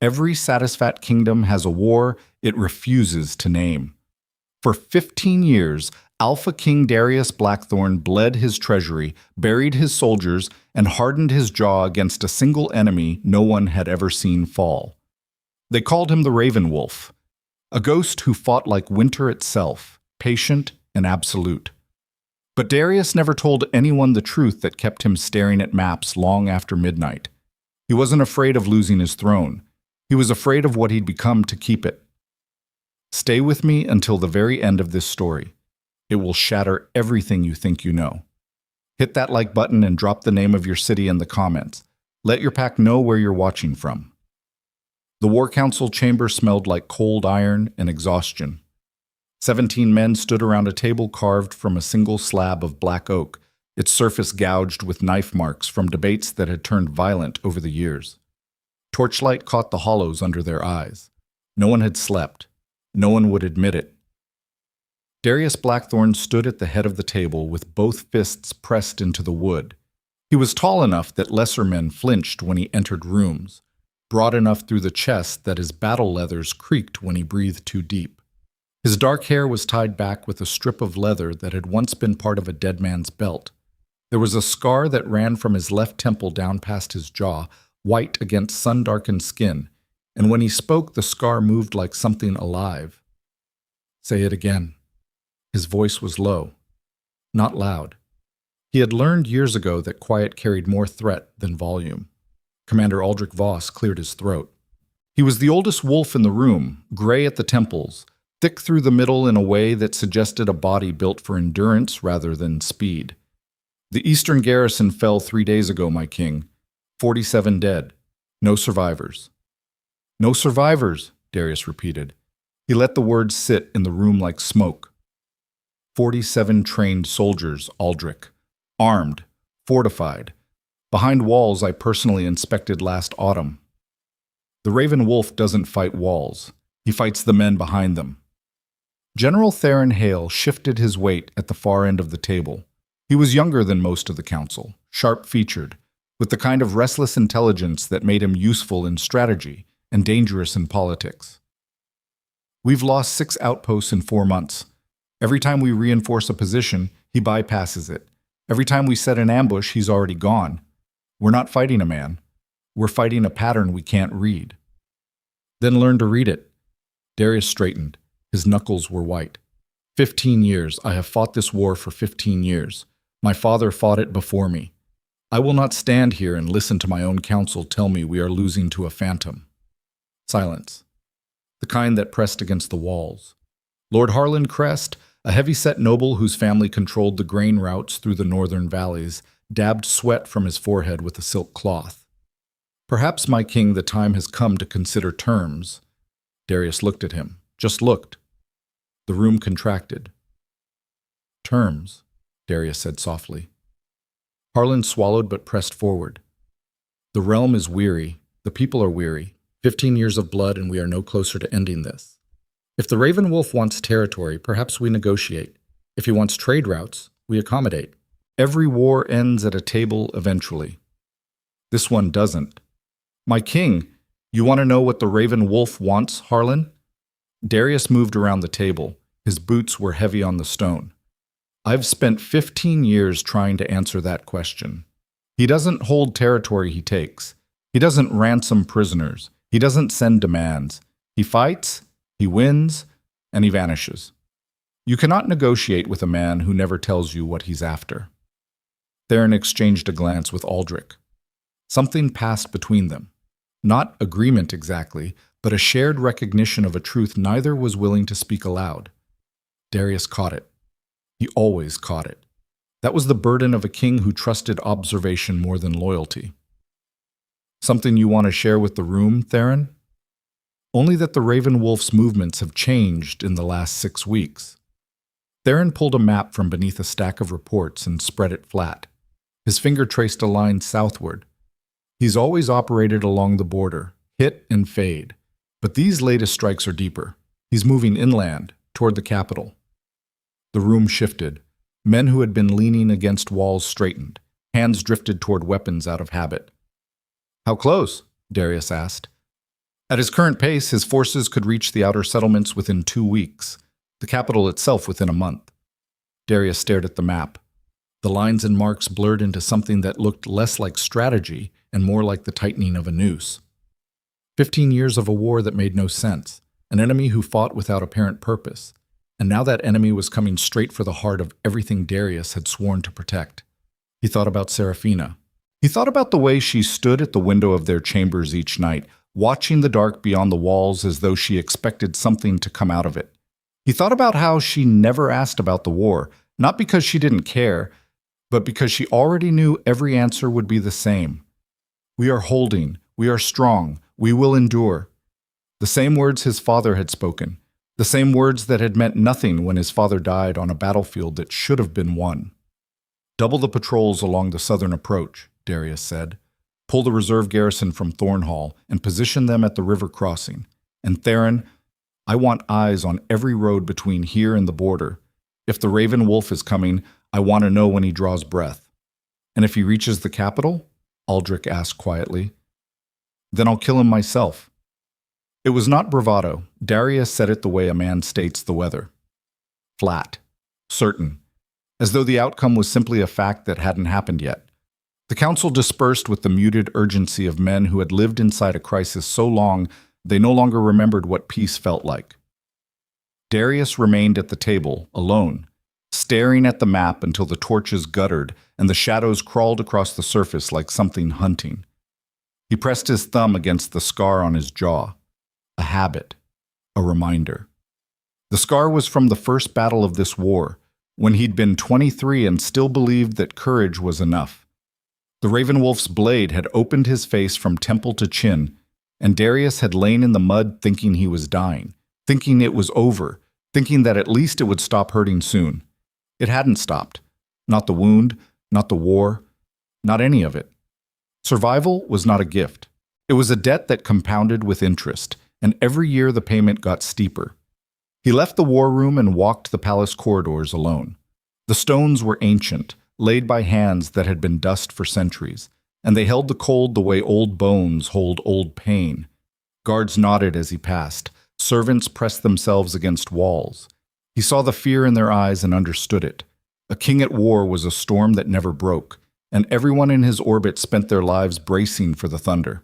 Every Satisfat kingdom has a war it refuses to name. For 15 years, Alpha King Darius Blackthorne bled his treasury, buried his soldiers, and hardened his jaw against a single enemy no one had ever seen fall. They called him the Raven Wolf, a ghost who fought like winter itself, patient and absolute. But Darius never told anyone the truth that kept him staring at maps long after midnight. He wasn't afraid of losing his throne. He was afraid of what he'd become to keep it. Stay with me until the very end of this story. It will shatter everything you think you know. Hit that like button and drop the name of your city in the comments. Let your pack know where you're watching from. The War Council chamber smelled like cold iron and exhaustion. 17 men stood around a table carved from a single slab of black oak, its surface gouged with knife marks from debates that had turned violent over the years. Torchlight caught the hollows under their eyes. No one had slept. No one would admit it. Darius Blackthorne stood at the head of the table with both fists pressed into the wood. He was tall enough that lesser men flinched when he entered rooms, broad enough through the chest that his battle leathers creaked when he breathed too deep. His dark hair was tied back with a strip of leather that had once been part of a dead man's belt. There was a scar that ran from his left temple down past his jaw, white against sun-darkened skin, and when he spoke, the scar moved like something alive. Say it again. His voice was low, not loud. He had learned years ago that quiet carried more threat than volume. Commander Aldrich Voss cleared his throat. He was the oldest wolf in the room, gray at the temples, thick through the middle in a way that suggested a body built for endurance rather than speed. The eastern garrison fell 3 days ago, my king. 47 dead. No survivors. No survivors, Darius repeated. He let the words sit in the room like smoke. 47 trained soldiers, Aldrich. Armed. Fortified. Behind walls I personally inspected last autumn. The Raven Wolf doesn't fight walls. He fights the men behind them. General Theron Hale shifted his weight at the far end of the table. He was younger than most of the council, sharp-featured, with the kind of restless intelligence that made him useful in strategy and dangerous in politics. We've lost 6 outposts in 4 months. Every time we reinforce a position, he bypasses it. Every time we set an ambush, he's already gone. We're not fighting a man. We're fighting a pattern we can't read. Then learn to read it. Darius straightened. His knuckles were white. 15 years. I have fought this war for 15 years. My father fought it before me. I will not stand here and listen to my own counsel tell me we are losing to a phantom. Silence. The kind that pressed against the walls. Lord Harlan Crest, a heavy-set noble whose family controlled the grain routes through the northern valleys, dabbed sweat from his forehead with a silk cloth. Perhaps, my king, the time has come to consider terms. Darius looked at him. Just looked. The room contracted. Terms, Darius said softly. Harlan swallowed but pressed forward. The realm is weary. The people are weary. 15 years of blood and we are no closer to ending this. If the Raven Wolf wants territory, perhaps we negotiate. If he wants trade routes, we accommodate. Every war ends at a table eventually. This one doesn't. My king, you want to know what the Raven Wolf wants, Harlan? Darius moved around the table. His boots were heavy on the stone. I've spent 15 years trying to answer that question. He doesn't hold territory he takes. He doesn't ransom prisoners. He doesn't send demands. He fights, he wins, and he vanishes. You cannot negotiate with a man who never tells you what he's after. Theron exchanged a glance with Aldrich. Something passed between them. Not agreement exactly, but a shared recognition of a truth neither was willing to speak aloud. Darius caught it. He always caught it. That was the burden of a king who trusted observation more than loyalty. Something you want to share with the room, Theron? Only that the Raven Wolf's movements have changed in the last 6 weeks. Theron pulled a map from beneath a stack of reports and spread it flat. His finger traced a line southward. He's always operated along the border, hit and fade. But these latest strikes are deeper. He's moving inland, toward the capital. The room shifted. Men who had been leaning against walls straightened. Hands drifted toward weapons out of habit. How close? Darius asked. At his current pace, his forces could reach the outer settlements within 2 weeks, the capital itself within a month. Darius stared at the map. The lines and marks blurred into something that looked less like strategy and more like the tightening of a noose. 15 years of a war that made no sense, an enemy who fought without apparent purpose, and now that enemy was coming straight for the heart of everything Darius had sworn to protect. He thought about Seraphina. He thought about the way she stood at the window of their chambers each night, watching the dark beyond the walls as though she expected something to come out of it. He thought about how she never asked about the war, not because she didn't care, but because she already knew every answer would be the same. We are holding, we are strong, we will endure. The same words his father had spoken, the same words that had meant nothing when his father died on a battlefield that should have been won. Double the patrols along the southern approach, Darius said. Pull the reserve garrison from Thornhall and position them at the river crossing. And Theron, I want eyes on every road between here and the border. If the Raven Wolf is coming, I want to know when he draws breath. And if he reaches the capital? Aldrich asked quietly. Then I'll kill him myself. It was not bravado. Darius said it the way a man states the weather. Flat. Certain. As though the outcome was simply a fact that hadn't happened yet. The council dispersed with the muted urgency of men who had lived inside a crisis so long they no longer remembered what peace felt like. Darius remained at the table, alone, staring at the map until the torches guttered and the shadows crawled across the surface like something hunting. He pressed his thumb against the scar on his jaw. A habit. A reminder. The scar was from the first battle of this war, when he'd been 23 and still believed that courage was enough. The Raven Wolf's blade had opened his face from temple to chin, and Darius had lain in the mud thinking he was dying, thinking it was over, thinking that at least it would stop hurting soon. It hadn't stopped. Not the wound, not the war, not any of it. Survival was not a gift. It was a debt that compounded with interest, and every year the payment got steeper. He left the war room and walked the palace corridors alone. The stones were ancient, laid by hands that had been dust for centuries, and they held the cold the way old bones hold old pain. Guards nodded as he passed. Servants pressed themselves against walls. He saw the fear in their eyes and understood it. A king at war was a storm that never broke, and everyone in his orbit spent their lives bracing for the thunder.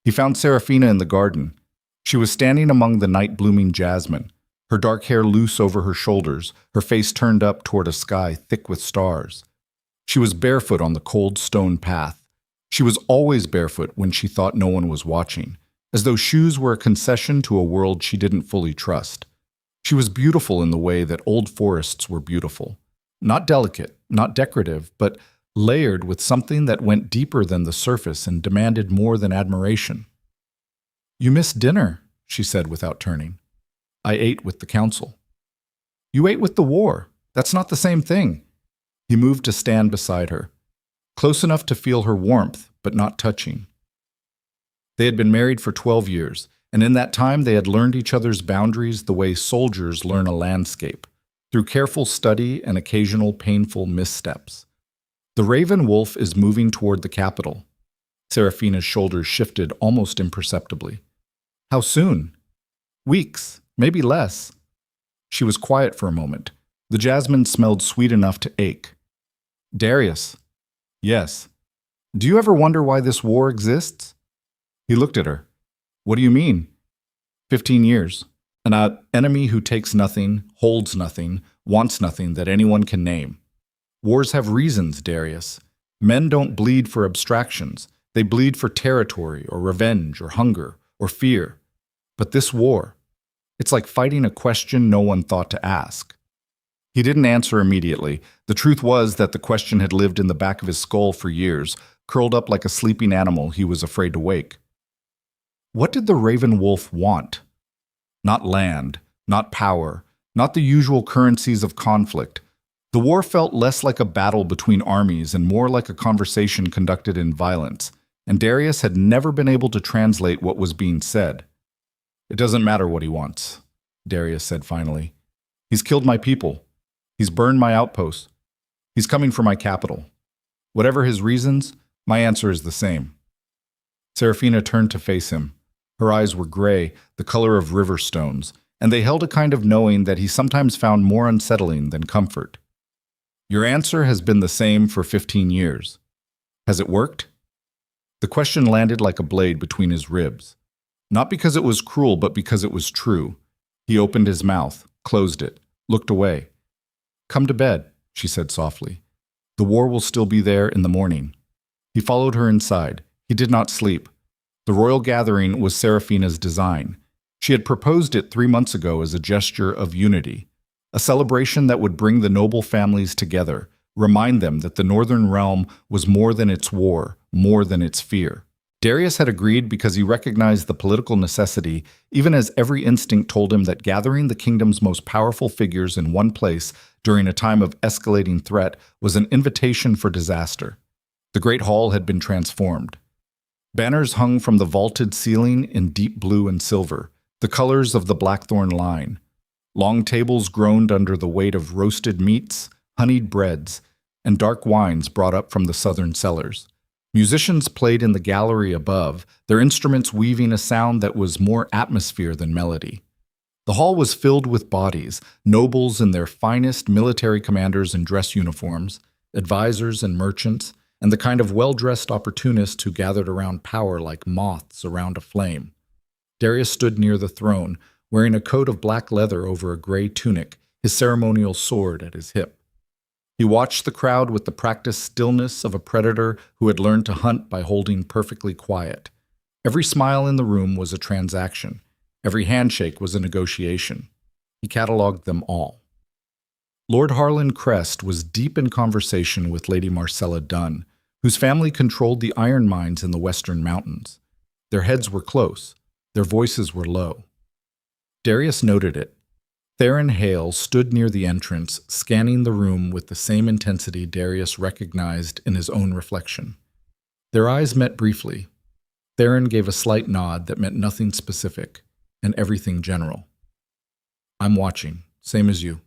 He found Seraphina in the garden. She was standing among the night-blooming jasmine, her dark hair loose over her shoulders, her face turned up toward a sky thick with stars. She was barefoot on the cold stone path. She was always barefoot when she thought no one was watching, as though shoes were a concession to a world she didn't fully trust. She was beautiful in the way that old forests were beautiful. Not delicate, not decorative, but layered with something that went deeper than the surface and demanded more than admiration. "You missed dinner," she said without turning. "I ate with the council." "You ate with the war. That's not the same thing." He moved to stand beside her, close enough to feel her warmth, but not touching. They had been married for 12 years, and in that time they had learned each other's boundaries the way soldiers learn a landscape, through careful study and occasional painful missteps. The Raven Wolf is moving toward the capital. Seraphina's shoulders shifted almost imperceptibly. How soon? Weeks, maybe less. She was quiet for a moment. The jasmine smelled sweet enough to ache. "Darius." "Yes." "Do you ever wonder why this war exists?" He looked at her. "What do you mean?" 15 years. An enemy who takes nothing, holds nothing, wants nothing that anyone can name. Wars have reasons, Darius. Men don't bleed for abstractions. They bleed for territory or revenge or hunger or fear. But this war, it's like fighting a question no one thought to ask. He didn't answer immediately. The truth was that the question had lived in the back of his skull for years, curled up like a sleeping animal he was afraid to wake. What did the Raven Wolf want? Not land, not power, not the usual currencies of conflict. The war felt less like a battle between armies and more like a conversation conducted in violence, and Darius had never been able to translate what was being said. "It doesn't matter what he wants," Darius said finally. "He's killed my people. He's burned my outposts. He's coming for my capital. Whatever his reasons, my answer is the same." Seraphina turned to face him. Her eyes were gray, the color of river stones, and they held a kind of knowing that he sometimes found more unsettling than comfort. Your answer has been the same for 15 years. Has it worked? The question landed like a blade between his ribs. Not because it was cruel, but because it was true. He opened his mouth, closed it, looked away. Come to bed, she said softly. The war will still be there in the morning. He followed her inside. He did not sleep. The royal gathering was Seraphina's design. She had proposed it 3 months ago as a gesture of unity, a celebration that would bring the noble families together, remind them that the northern realm was more than its war, more than its fear. Darius had agreed because he recognized the political necessity, even as every instinct told him that gathering the kingdom's most powerful figures in one place during a time of escalating threat was an invitation for disaster. The great hall had been transformed. Banners hung from the vaulted ceiling in deep blue and silver, the colors of the Blackthorne line. Long tables groaned under the weight of roasted meats, honeyed breads, and dark wines brought up from the southern cellars. Musicians played in the gallery above, their instruments weaving a sound that was more atmosphere than melody. The hall was filled with bodies, nobles in their finest, military commanders in dress uniforms, advisors and merchants, and the kind of well-dressed opportunists who gathered around power like moths around a flame. Darius stood near the throne, wearing a coat of black leather over a gray tunic, his ceremonial sword at his hip. He watched the crowd with the practiced stillness of a predator who had learned to hunt by holding perfectly quiet. Every smile in the room was a transaction. Every handshake was a negotiation. He cataloged them all. Lord Harlan Crest was deep in conversation with Lady Marcella Dunn, whose family controlled the iron mines in the western mountains. Their heads were close. Their voices were low. Darius noted it. Theron Hale stood near the entrance, scanning the room with the same intensity Darius recognized in his own reflection. Their eyes met briefly. Theron gave a slight nod that meant nothing specific and everything general. I'm watching, same as you.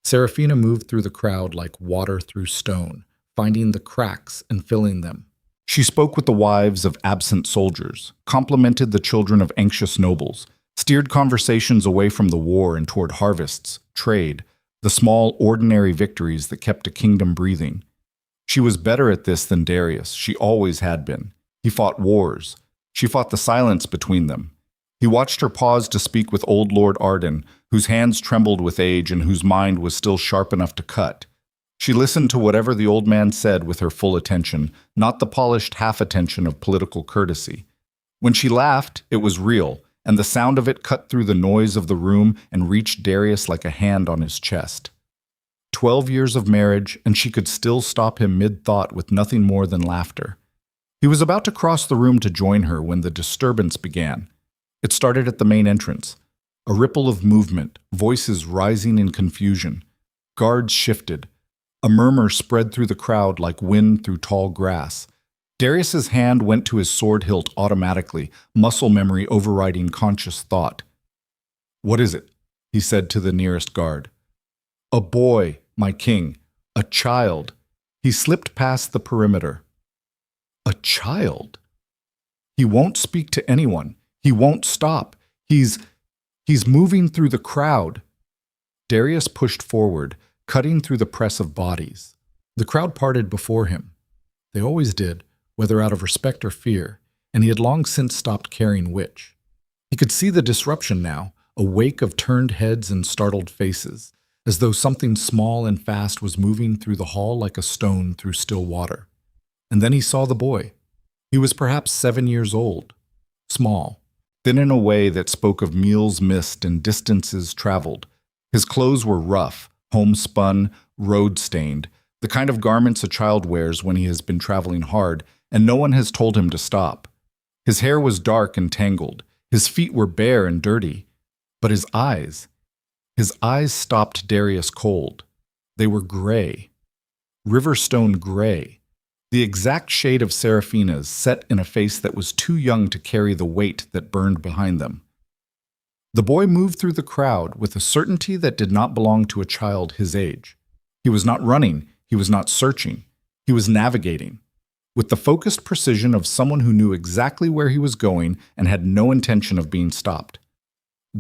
Seraphina moved through the crowd like water through stone, finding the cracks and filling them. She spoke with the wives of absent soldiers, complimented the children of anxious nobles, steered conversations away from the war and toward harvests, trade, the small, ordinary victories that kept a kingdom breathing. She was better at this than Darius. She always had been. He fought wars. She fought the silence between them. He watched her pause to speak with old Lord Arden, whose hands trembled with age and whose mind was still sharp enough to cut. She listened to whatever the old man said with her full attention, not the polished half-attention of political courtesy. When she laughed, it was real, and the sound of it cut through the noise of the room and reached Darius like a hand on his chest. 12 years of marriage, and she could still stop him mid-thought with nothing more than laughter. He was about to cross the room to join her when the disturbance began. It started at the main entrance. A ripple of movement, voices rising in confusion. Guards shifted. A murmur spread through the crowd like wind through tall grass. Darius's hand went to his sword hilt automatically, muscle memory overriding conscious thought. "What is it?" he said to the nearest guard. "A boy, my king. A child." He slipped past the perimeter. A child? He won't speak to anyone. He won't stop. He's moving through the crowd. Darius pushed forward, cutting through the press of bodies. The crowd parted before him. They always did, whether out of respect or fear, and he had long since stopped caring which. He could see the disruption now, a wake of turned heads and startled faces, as though something small and fast was moving through the hall like a stone through still water. And then he saw the boy. He was perhaps 7 years old, small, thin in a way that spoke of meals missed and distances traveled. His clothes were rough, homespun, road-stained, the kind of garments a child wears when he has been traveling hard, and no one has told him to stop. His hair was dark and tangled. His feet were bare and dirty. But his eyes stopped Darius cold. They were gray, riverstone gray, the exact shade of Seraphina's set in a face that was too young to carry the weight that burned behind them. The boy moved through the crowd with a certainty that did not belong to a child his age. He was not running. He was not searching. He was navigating. with the focused precision of someone who knew exactly where he was going and had no intention of being stopped.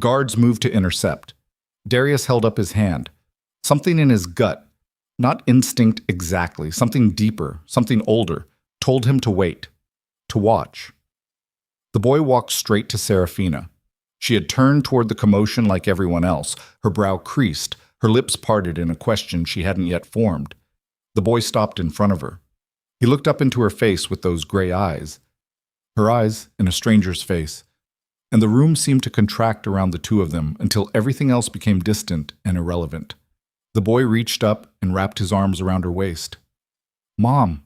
Guards moved to intercept. Darius held up his hand. Something in his gut, not instinct exactly, something deeper, something older, told him to wait, to watch. The boy walked straight to Seraphina. She had turned toward the commotion like everyone else, her brow creased, her lips parted in a question she hadn't yet formed. The boy stopped in front of her. He looked up into her face with those gray eyes. Her eyes in a stranger's face. And the room seemed to contract around the two of them until everything else became distant and irrelevant. The boy reached up and wrapped his arms around her waist. "Mom."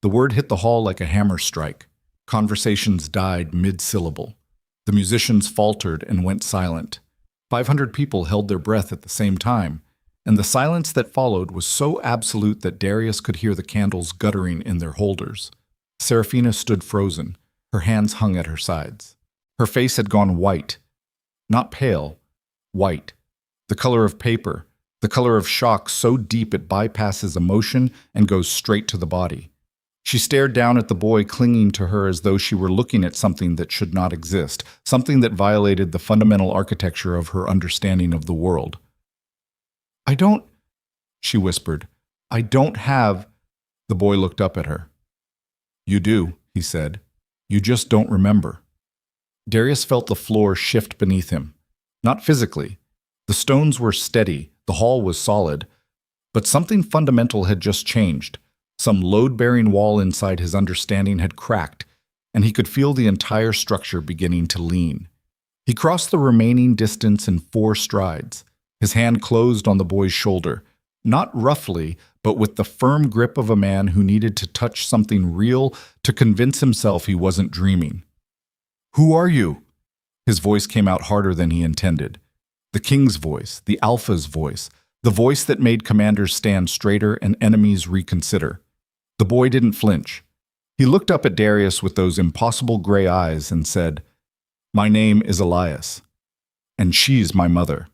The word hit the hall like a hammer strike. Conversations died mid-syllable. The musicians faltered and went silent. 500 people held their breath at the same time, and the silence that followed was so absolute that Darius could hear the candles guttering in their holders. Seraphina stood frozen, her hands hung at her sides. Her face had gone white. Not pale, white. The color of paper, the color of shock so deep it bypasses emotion and goes straight to the body. She stared down at the boy clinging to her as though she were looking at something that should not exist, something that violated the fundamental architecture of her understanding of the world. "I don't," she whispered. "I don't have." The boy looked up at her. "You do," he said. "You just don't remember." Darius felt the floor shift beneath him. Not physically. The stones were steady, the hall was solid, but something fundamental had just changed. Some load-bearing wall inside his understanding had cracked, and he could feel the entire structure beginning to lean. He crossed the remaining distance in 4 strides. His hand closed on the boy's shoulder, not roughly, but with the firm grip of a man who needed to touch something real to convince himself he wasn't dreaming. "Who are you?" His voice came out harder than he intended. The king's voice, the alpha's voice, the voice that made commanders stand straighter and enemies reconsider. The boy didn't flinch. He looked up at Darius with those impossible gray eyes and said, "My name is Elias, and she's my mother."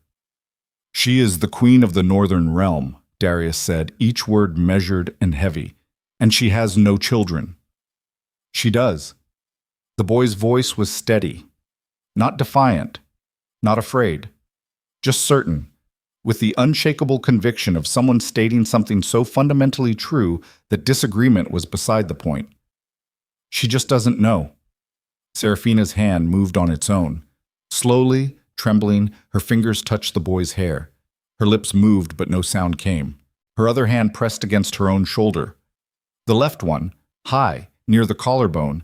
"She is the queen of the northern realm," Darius said, each word measured and heavy, "and she has no children." "She does." The boy's voice was steady, not defiant, not afraid, just certain, with the unshakable conviction of someone stating something so fundamentally true that disagreement was beside the point. "She just doesn't know." Seraphina's hand moved on its own. Slowly, trembling, her fingers touched the boy's hair. Her lips moved, but no sound came. Her other hand pressed against her own shoulder. The left one, high, near the collarbone,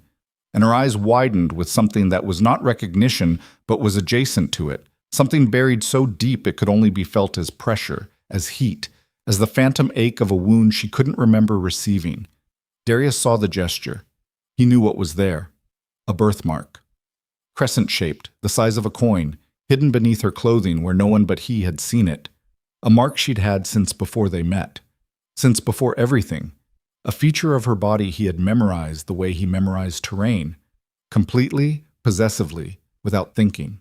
and her eyes widened with something that was not recognition, but was adjacent to it. Something buried so deep it could only be felt as pressure, as heat, as the phantom ache of a wound she couldn't remember receiving. Darius saw the gesture. He knew what was there. A birthmark. Crescent-shaped, the size of a coin, hidden beneath her clothing where no one but he had seen it. A mark she'd had since before they met. Since before everything. A feature of her body he had memorized the way he memorized terrain. Completely, possessively, without thinking.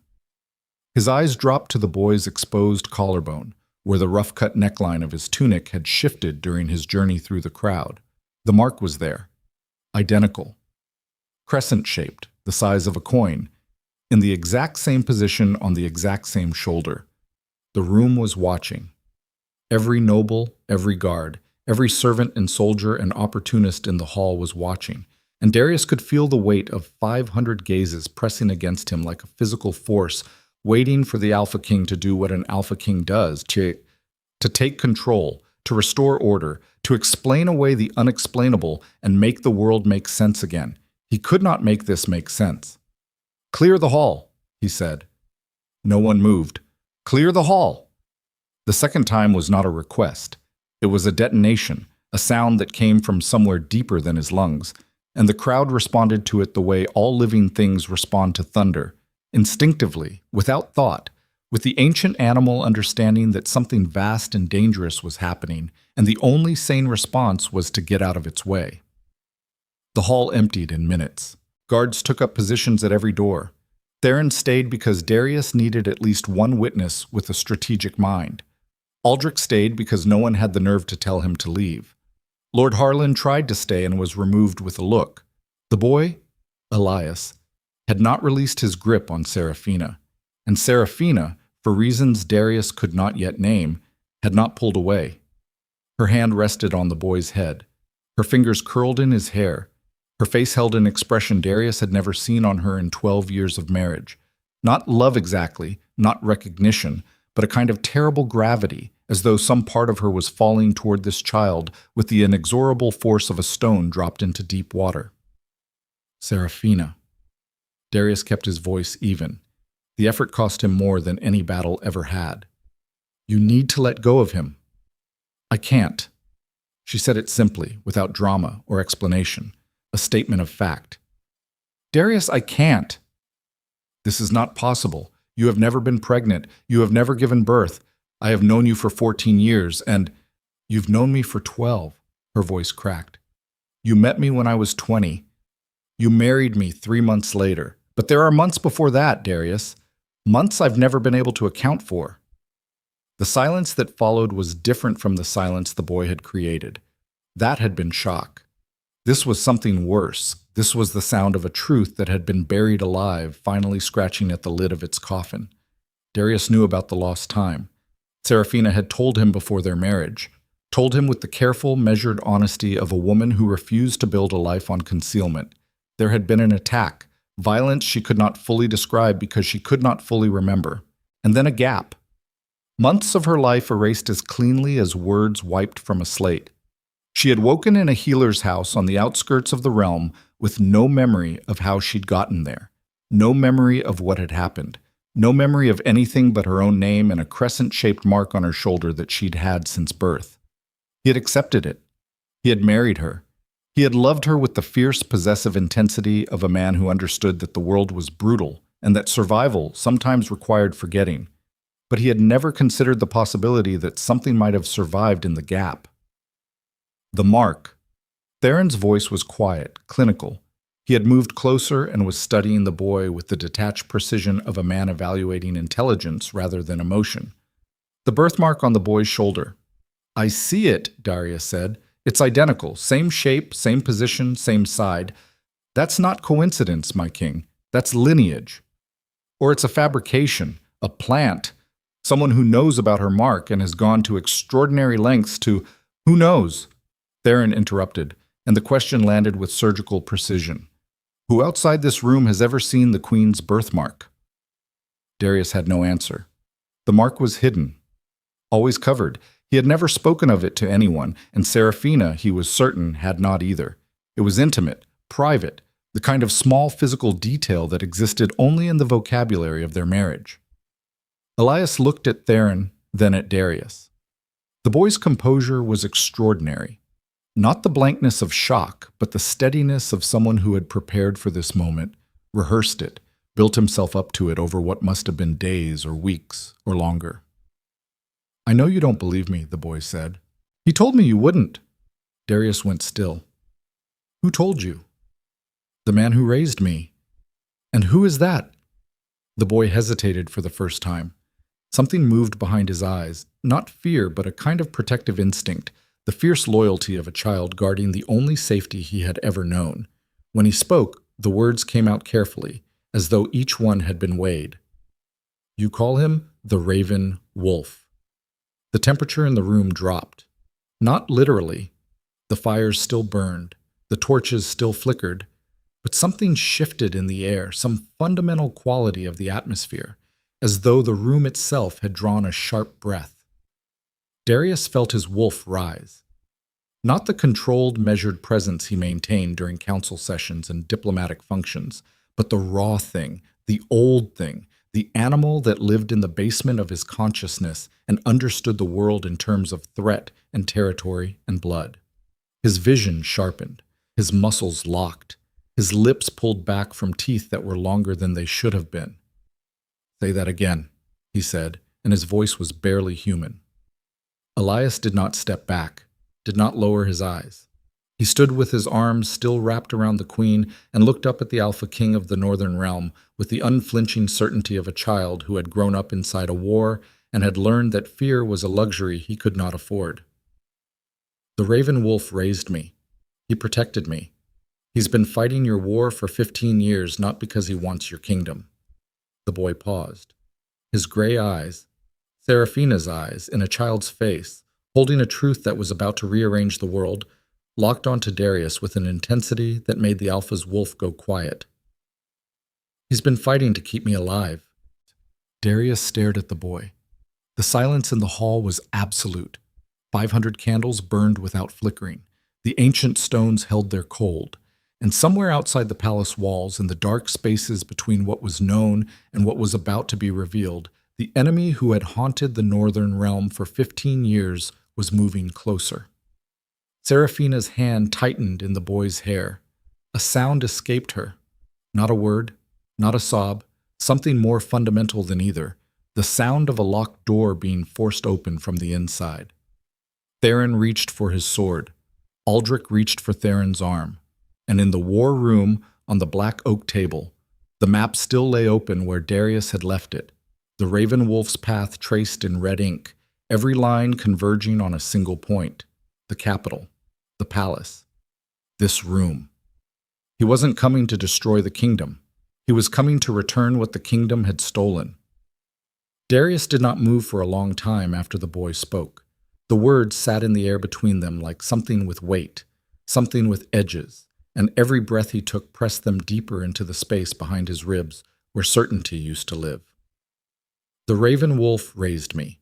His eyes dropped to the boy's exposed collarbone, where the rough-cut neckline of his tunic had shifted during his journey through the crowd. The mark was there. Identical. Crescent-shaped, the size of a coin, in the exact same position on the exact same shoulder. The room was watching. Every noble, every guard, every servant and soldier and opportunist in the hall was watching, and Darius could feel the weight of 500 gazes pressing against him like a physical force, waiting for the Alpha King to do what an Alpha King does, to take control, to restore order, to explain away the unexplainable and make the world make sense again. He could not make this make sense. "Clear the hall," he said. No one moved. "Clear the hall." The second time was not a request. It was a detonation, a sound that came from somewhere deeper than his lungs, and the crowd responded to it the way all living things respond to thunder. Instinctively, without thought, with the ancient animal understanding that something vast and dangerous was happening, and the only sane response was to get out of its way. The hall emptied in minutes. Guards took up positions at every door. Theron stayed because Darius needed at least one witness with a strategic mind. Aldrich stayed because no one had the nerve to tell him to leave. Lord Harlan tried to stay and was removed with a look. The boy, Elias, had not released his grip on Seraphina, and Seraphina, for reasons Darius could not yet name, had not pulled away. Her hand rested on the boy's head. Her fingers curled in his hair. Her face held an expression Darius had never seen on her in 12 years of marriage. Not love exactly, not recognition, but a kind of terrible gravity, as though some part of her was falling toward this child with the inexorable force of a stone dropped into deep water. Seraphina. Darius kept his voice even. The effort cost him more than any battle ever had. You need to let go of him. I can't. She said it simply, without drama or explanation, a statement of fact. Darius, I can't. This is not possible. You have never been pregnant. You have never given birth. I have known you for 14 years, and you've known me for 12, her voice cracked. You met me when I was 20. You married me 3 months later. But there are months before that, Darius. Months I've never been able to account for. The silence that followed was different from the silence the boy had created. That had been shock. This was something worse. This was the sound of a truth that had been buried alive, finally scratching at the lid of its coffin. Darius knew about the lost time. Seraphina had told him before their marriage, told him with the careful, measured honesty of a woman who refused to build a life on concealment. There had been an attack, violence she could not fully describe because she could not fully remember, and then a gap. Months of her life erased as cleanly as words wiped from a slate. She had woken in a healer's house on the outskirts of the realm with no memory of how she'd gotten there, no memory of what had happened, no memory of anything but her own name and a crescent-shaped mark on her shoulder that she'd had since birth. He had accepted it. He had married her. He had loved her with the fierce, possessive intensity of a man who understood that the world was brutal and that survival sometimes required forgetting. But he had never considered the possibility that something might have survived in the gap. The mark. Theron's voice was quiet, clinical. He had moved closer and was studying the boy with the detached precision of a man evaluating intelligence rather than emotion. The birthmark on the boy's shoulder. I see it, Darius said. It's identical, same shape, same position, same side. That's not coincidence, my king. That's lineage. Or it's a fabrication, a plant, someone who knows about her mark and has gone to extraordinary lengths to, who knows? Theron interrupted, and the question landed with surgical precision. Who outside this room has ever seen the Queen's birthmark? Darius had no answer. The mark was hidden, always covered. He had never spoken of it to anyone, and Seraphina, he was certain, had not either. It was intimate, private, the kind of small physical detail that existed only in the vocabulary of their marriage. Elias looked at Theron, then at Darius. The boy's composure was extraordinary. Not the blankness of shock, but the steadiness of someone who had prepared for this moment, rehearsed it, built himself up to it over what must have been days or weeks or longer. I know you don't believe me, the boy said. He told me you wouldn't. Darius went still. Who told you? The man who raised me. And who is that? The boy hesitated for the first time. Something moved behind his eyes, not fear, but a kind of protective instinct, the fierce loyalty of a child guarding the only safety he had ever known. When he spoke, the words came out carefully, as though each one had been weighed. You call him the Raven Wolf. The temperature in the room dropped. Not literally. The fires still burned, the torches still flickered, but something shifted in the air, some fundamental quality of the atmosphere, as though the room itself had drawn a sharp breath. Darius felt his wolf rise. Not the controlled, measured presence he maintained during council sessions and diplomatic functions, but the raw thing, the old thing, the animal that lived in the basement of his consciousness and understood the world in terms of threat and territory and blood. His vision sharpened, his muscles locked, his lips pulled back from teeth that were longer than they should have been. Say that again, he said, and his voice was barely human. Elias did not step back, did not lower his eyes. He stood with his arms still wrapped around the queen and looked up at the Alpha King of the Northern Realm with the unflinching certainty of a child who had grown up inside a war and had learned that fear was a luxury he could not afford. The Raven Wolf raised me. He protected me. He's been fighting your war for 15 years, not because he wants your kingdom." The boy paused. His gray eyes, Seraphina's eyes in a child's face, holding a truth that was about to rearrange the world, locked onto Darius with an intensity that made the Alpha's wolf go quiet. "He's been fighting to keep me alive." Darius stared at the boy. The silence in the hall was absolute. 500 candles burned without flickering. The ancient stones held their cold. And somewhere outside the palace walls, in the dark spaces between what was known and what was about to be revealed, the enemy who had haunted the northern realm for 15 years was moving closer. Seraphina's hand tightened in the boy's hair. A sound escaped her. Not a word, not a sob, something more fundamental than either, the sound of a locked door being forced open from the inside. Theron reached for his sword. Aldrich reached for Theron's arm. And in the war room, on the black oak table, the map still lay open where Darius had left it, the Raven Wolf's path traced in red ink, every line converging on a single point: the capital, the palace, this room. He wasn't coming to destroy the kingdom. He was coming to return what the kingdom had stolen. Darius did not move for a long time after the boy spoke. The words sat in the air between them like something with weight, something with edges, and every breath he took pressed them deeper into the space behind his ribs where certainty used to live. "The Raven Wolf raised me.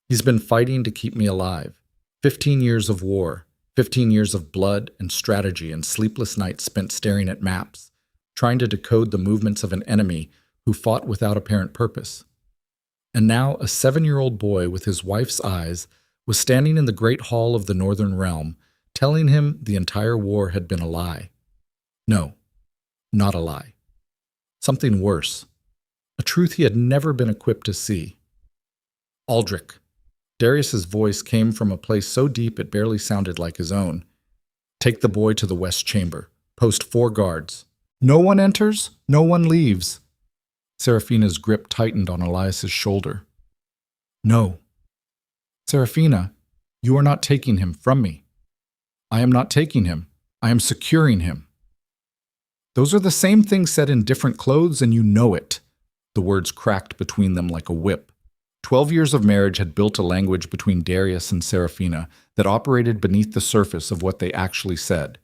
He's been fighting to keep me alive. 15 years of war, 15 years of blood and strategy and sleepless nights spent staring at maps, trying to decode the movements of an enemy who fought without apparent purpose. And now a 7-year-old boy with his wife's eyes was standing in the great hall of the Northern Realm, telling him the entire war had been a lie. No, not a lie. Something worse. A truth he had never been equipped to see. "Aldrich." Darius's voice came from a place so deep it barely sounded like his own. "Take the boy to the west chamber. Post 4 guards. No one enters, no one leaves." Seraphina's grip tightened on Elias's shoulder. "No. Seraphina, you are not taking him from me. I am not taking him. I am securing him." "Those are the same things said in different clothes, and you know it." The words cracked between them like a whip. 12 years of marriage had built a language between Darius and Seraphina that operated beneath the surface of what they actually said.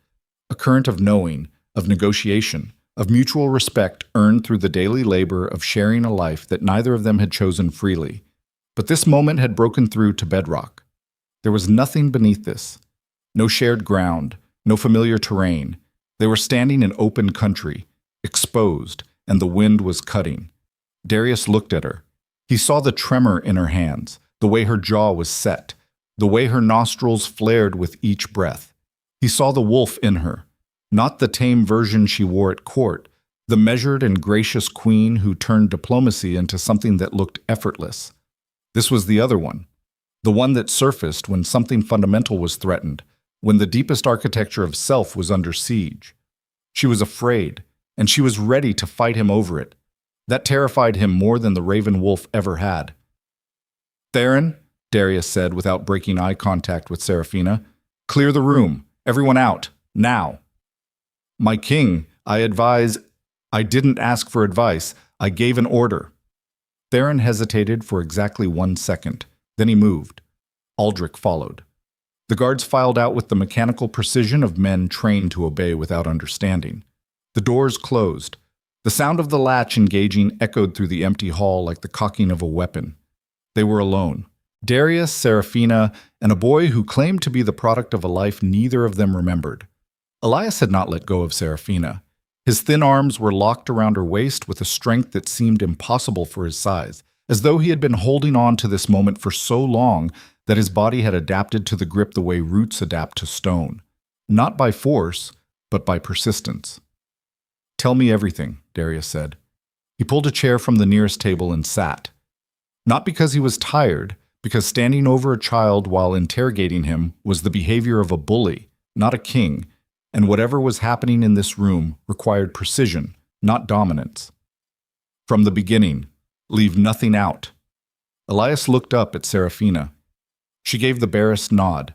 A current of knowing, of negotiation, of mutual respect earned through the daily labor of sharing a life that neither of them had chosen freely. But this moment had broken through to bedrock. There was nothing beneath this. No shared ground, no familiar terrain. They were standing in open country, exposed, and the wind was cutting. Darius looked at her. He saw the tremor in her hands, the way her jaw was set, the way her nostrils flared with each breath. He saw the wolf in her, not the tame version she wore at court, the measured and gracious queen who turned diplomacy into something that looked effortless. This was the other one, the one that surfaced when something fundamental was threatened, when the deepest architecture of self was under siege. She was afraid, and she was ready to fight him over it. That terrified him more than the Raven Wolf ever had. "Theron," Darius said without breaking eye contact with Seraphina, "clear the room. Everyone out. Now." "My king, I didn't ask for advice. I gave an order." Theron hesitated for exactly 1 second. Then he moved. Aldrich followed. The guards filed out with the mechanical precision of men trained to obey without understanding. The doors closed. The sound of the latch engaging echoed through the empty hall like the cocking of a weapon. They were alone. Darius, Seraphina, and a boy who claimed to be the product of a life neither of them remembered. Elias had not let go of Seraphina. His thin arms were locked around her waist with a strength that seemed impossible for his size, as though he had been holding on to this moment for so long that his body had adapted to the grip the way roots adapt to stone. Not by force, but by persistence. "Tell me everything," Darius said. He pulled a chair from the nearest table and sat. Not because he was tired, because standing over a child while interrogating him was the behavior of a bully, not a king, and whatever was happening in this room required precision, not dominance. "From the beginning, leave nothing out." Elias looked up at Seraphina. She gave the barest nod.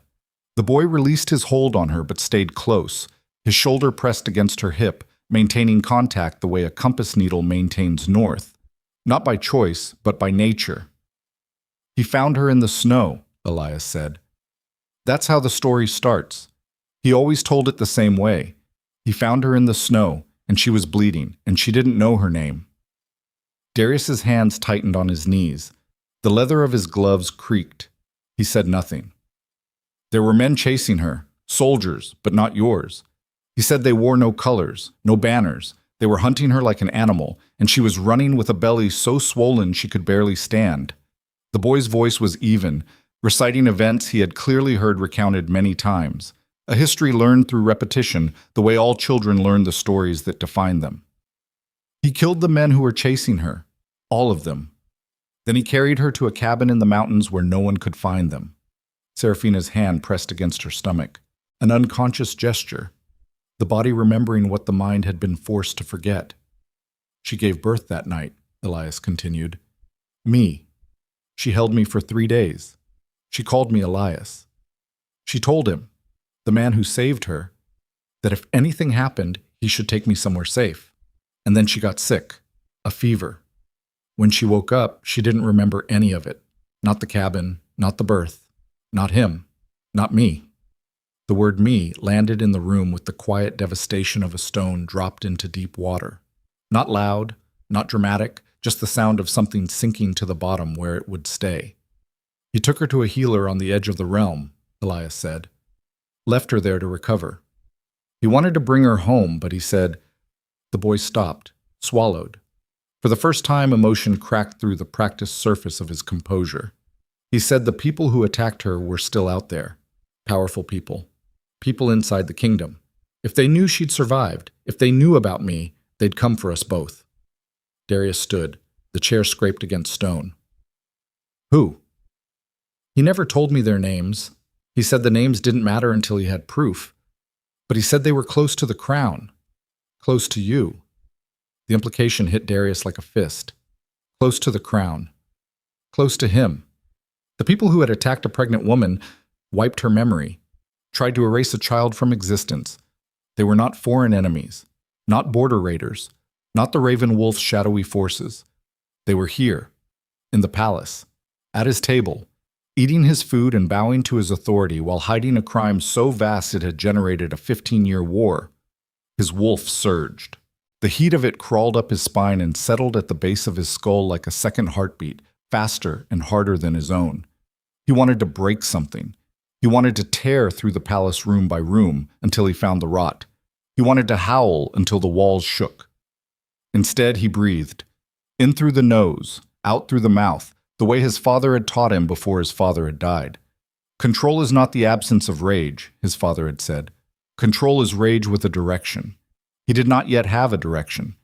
The boy released his hold on her but stayed close, his shoulder pressed against her hip, maintaining contact the way a compass needle maintains north, not by choice, but by nature. He found her in the snow, Elias said. That's how the story starts. He always told it the same way. He found her in the snow, and she was bleeding, and she didn't know her name. Darius's hands tightened on his knees. The leather of his gloves creaked. He said nothing. There were men chasing her, soldiers, but not yours. He said they wore no colors, no banners. They were hunting her like an animal, and she was running with a belly so swollen she could barely stand. The boy's voice was even, reciting events he had clearly heard recounted many times, a history learned through repetition, the way all children learn the stories that define them. He killed the men who were chasing her, all of them. Then he carried her to a cabin in the mountains where no one could find them. Serafina's hand pressed against her stomach, an unconscious gesture, the body remembering what the mind had been forced to forget. She gave birth that night, Elias continued. Me. She held me for 3 days. She called me Elias. She told him, the man who saved her, that if anything happened, he should take me somewhere safe. And then she got sick, a fever. When she woke up, she didn't remember any of it. Not the cabin, not the birth, not him, not me. The word me landed in the room with the quiet devastation of a stone dropped into deep water. Not loud, not dramatic, just the sound of something sinking to the bottom where it would stay. He took her to a healer on the edge of the realm, Elias said. Left her there to recover. He wanted to bring her home, but he said, the boy stopped, swallowed. For the first time, emotion cracked through the practiced surface of his composure. He said the people who attacked her were still out there, powerful people, people inside the kingdom. If they knew she'd survived, if they knew about me, they'd come for us both. Darius stood, the chair scraped against stone. Who? He never told me their names. He said the names didn't matter until he had proof. But he said they were close to the crown, close to you. The implication hit Darius like a fist. Close to the crown. Close to him. The people who had attacked a pregnant woman wiped her memory, tried to erase a child from existence. They were not foreign enemies, not border raiders, not the Raven Wolf's shadowy forces. They were here, in the palace, at his table, eating his food and bowing to his authority while hiding a crime so vast it had generated a 15-year war. His wolf surged. The heat of it crawled up his spine and settled at the base of his skull like a second heartbeat, faster and harder than his own. He wanted to break something. He wanted to tear through the palace room by room until he found the rot. He wanted to howl until the walls shook. Instead, he breathed. In through the nose, out through the mouth, the way his father had taught him before his father had died. Control is not the absence of rage, his father had said. Control is rage with a direction. He did not yet have a direction.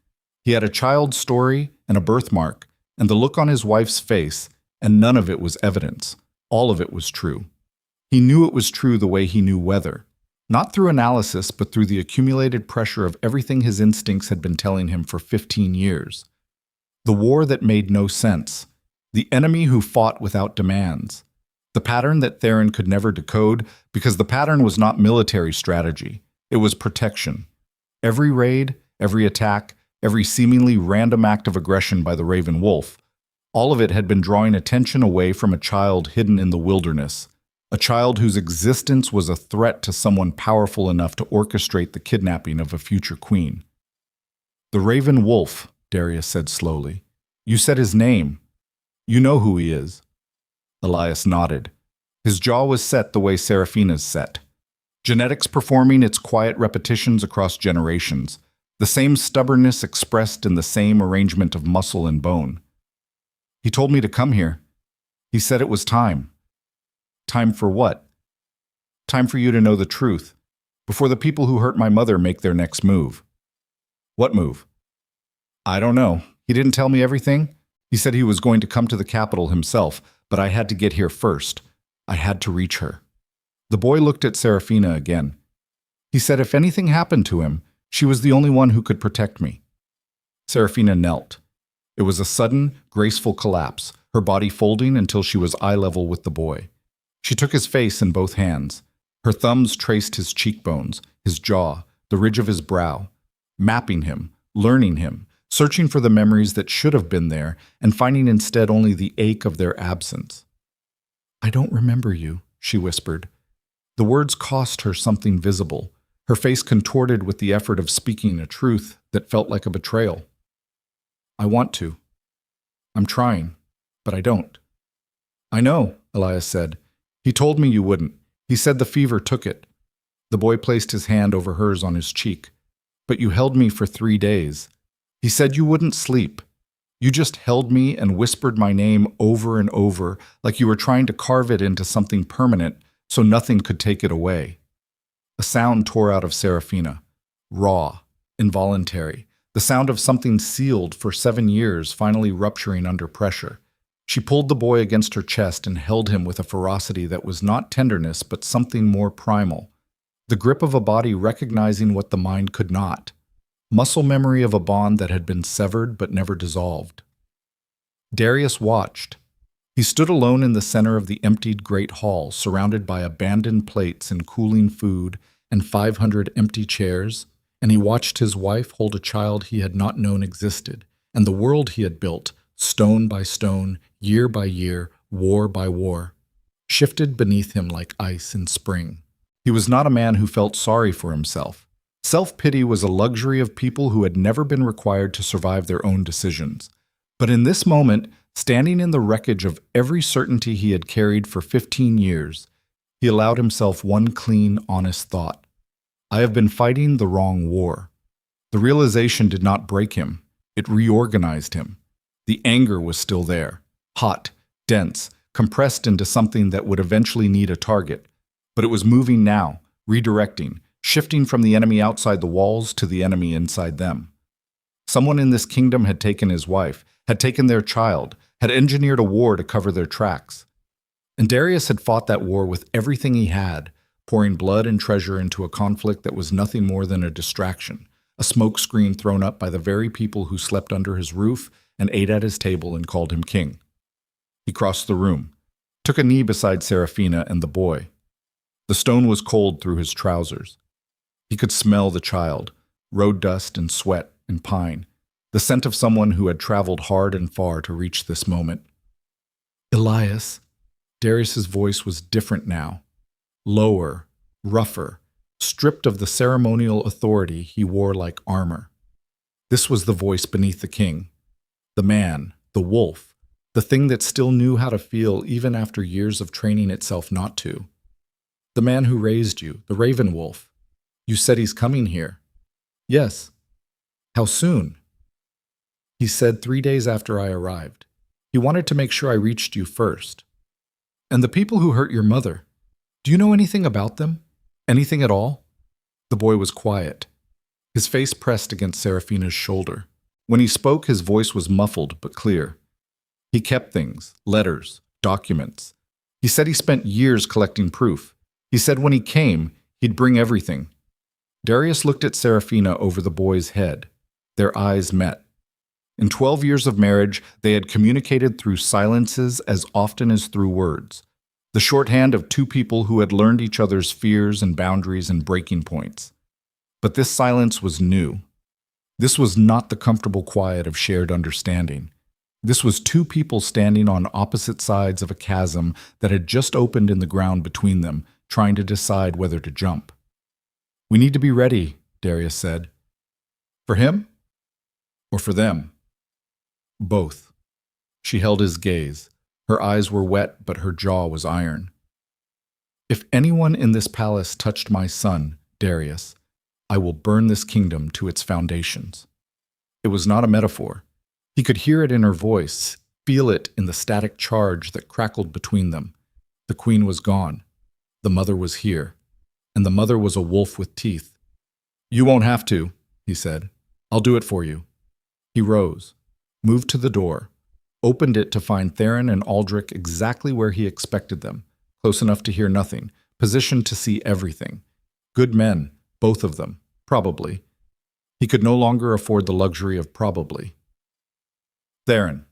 He had a child's story and a birthmark, and the look on his wife's face, and none of it was evidence. All of it was true. He knew it was true the way he knew weather. Not through analysis, but through the accumulated pressure of everything his instincts had been telling him for 15 years. The war that made no sense. The enemy who fought without demands. The pattern that Theron could never decode because the pattern was not military strategy. It was protection. Every raid, every attack, every seemingly random act of aggression by the Raven Wolf, all of it had been drawing attention away from a child hidden in the wilderness, a child whose existence was a threat to someone powerful enough to orchestrate the kidnapping of a future queen. The Raven Wolf, Darius said slowly. You said his name. You know who he is. Elias nodded. His jaw was set the way Serafina's set. Genetics performing its quiet repetitions across generations, the same stubbornness expressed in the same arrangement of muscle and bone. He told me to come here. He said it was time. Time for what? Time for you to know the truth, before the people who hurt my mother make their next move. What move? I don't know. He didn't tell me everything. He said he was going to come to the capital himself, but I had to get here first. I had to reach her. The boy looked at Serafina again. He said if anything happened to him, she was the only one who could protect me. Serafina knelt. It was a sudden, graceful collapse, her body folding until she was eye level with the boy. She took his face in both hands. Her thumbs traced his cheekbones, his jaw, the ridge of his brow, mapping him, learning him, searching for the memories that should have been there, and finding instead only the ache of their absence. "I don't remember you," she whispered. The words cost her something visible, her face contorted with the effort of speaking a truth that felt like a betrayal. "I want to. I'm trying, but I don't." "I know," Elias said. "He told me you wouldn't. He said the fever took it." The boy placed his hand over hers on his cheek. "But you held me for 3 days. He said you wouldn't sleep. You just held me and whispered my name over and over, like you were trying to carve it into something permanent so nothing could take it away." A sound tore out of Serafina, raw, involuntary, the sound of something sealed for 7 years finally rupturing under pressure. She pulled the boy against her chest and held him with a ferocity that was not tenderness but something more primal. The grip of a body recognizing what the mind could not. Muscle memory of a bond that had been severed but never dissolved. Darius watched. He stood alone in the center of the emptied great hall, surrounded by abandoned plates and cooling food and 500 empty chairs, and he watched his wife hold a child he had not known existed, and the world he had built, stone by stone, year by year, war by war, shifted beneath him like ice in spring. He was not a man who felt sorry for himself. Self-pity was a luxury of people who had never been required to survive their own decisions. But in this moment, standing in the wreckage of every certainty he had carried for 15 years, he allowed himself one clean, honest thought. "I have been fighting the wrong war." The realization did not break him. It reorganized him. The anger was still there, hot, dense, compressed into something that would eventually need a target. But it was moving now, redirecting, shifting from the enemy outside the walls to the enemy inside them. Someone in this kingdom had taken his wife, had taken their child, had engineered a war to cover their tracks. And Darius had fought that war with everything he had, pouring blood and treasure into a conflict that was nothing more than a distraction, a smokescreen thrown up by the very people who slept under his roof and ate at his table and called him king. He crossed the room, took a knee beside Serafina and the boy. The stone was cold through his trousers. He could smell the child, road dust and sweat and pine, the scent of someone who had traveled hard and far to reach this moment. "Elias." Darius's voice was different now, lower, rougher, stripped of the ceremonial authority he wore like armor. This was the voice beneath the king, the man, the wolf, the thing that still knew how to feel even after years of training itself not to. "The man who raised you, the raven wolf. You said he's coming here." "Yes." "How soon?" "He said 3 days after I arrived. He wanted to make sure I reached you first." "And the people who hurt your mother, do you know anything about them? Anything at all?" The boy was quiet, his face pressed against Serafina's shoulder. When he spoke, his voice was muffled but clear. He kept things, letters, documents. He said he spent years collecting proof. He said when he came, he'd bring everything. Darius looked at Serafina over the boy's head. Their eyes met. In 12 years of marriage, they had communicated through silences as often as through words. The shorthand of two people who had learned each other's fears and boundaries and breaking points. But this silence was new. This was not the comfortable quiet of shared understanding. This was two people standing on opposite sides of a chasm that had just opened in the ground between them, trying to decide whether to jump. "We need to be ready," Darius said. "For him? Or for them?" "Both." She held his gaze. Her eyes were wet, but her jaw was iron. "If anyone in this palace touched my son, Darius, I will burn this kingdom to its foundations." It was not a metaphor. He could hear it in her voice, feel it in the static charge that crackled between them. The queen was gone. The mother was here. And the mother was a wolf with teeth. "You won't have to," he said. "I'll do it for you." He rose, moved to the door, opened it to find Theron and Aldrich exactly where he expected them, close enough to hear nothing, positioned to see everything. Good men, both of them, probably. He could no longer afford the luxury of probably. "Theron,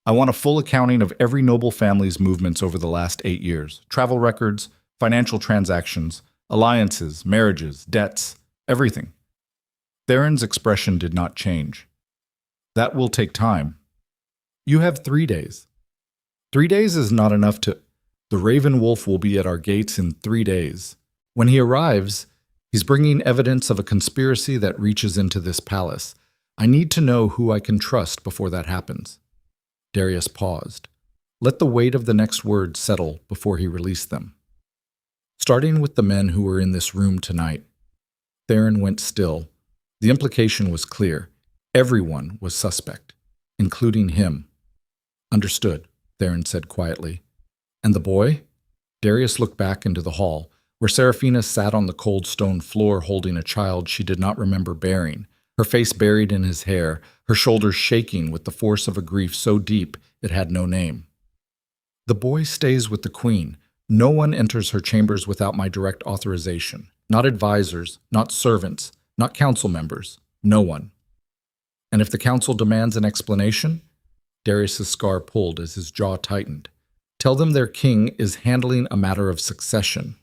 I want a full accounting of every noble family's movements over the last 8 years. Travel records, financial transactions, alliances, marriages, debts, everything. Theron's expression did not change. That will take time. You have 3 days. 3 days is not enough to... The Raven Wolf will be at our gates in 3 days. When he arrives, he's bringing evidence of a conspiracy that reaches into this palace. I need to know who I can trust before that happens. Darius paused. Let the weight of the next words settle before he released them. Starting with the men who were in this room tonight. Theron went still. The implication was clear. Everyone was suspect, including him. Understood, Theron said quietly. And the boy? Darius looked back into the hall, where Seraphina sat on the cold stone floor holding a child she did not remember bearing, her face buried in his hair, her shoulders shaking with the force of a grief so deep it had no name. The boy stays with the queen. No one enters her chambers without my direct authorization. Not advisors, not servants, not council members. No one. And if the council demands an explanation? Darius's scar pulled as his jaw tightened. Tell them their king is handling a matter of succession.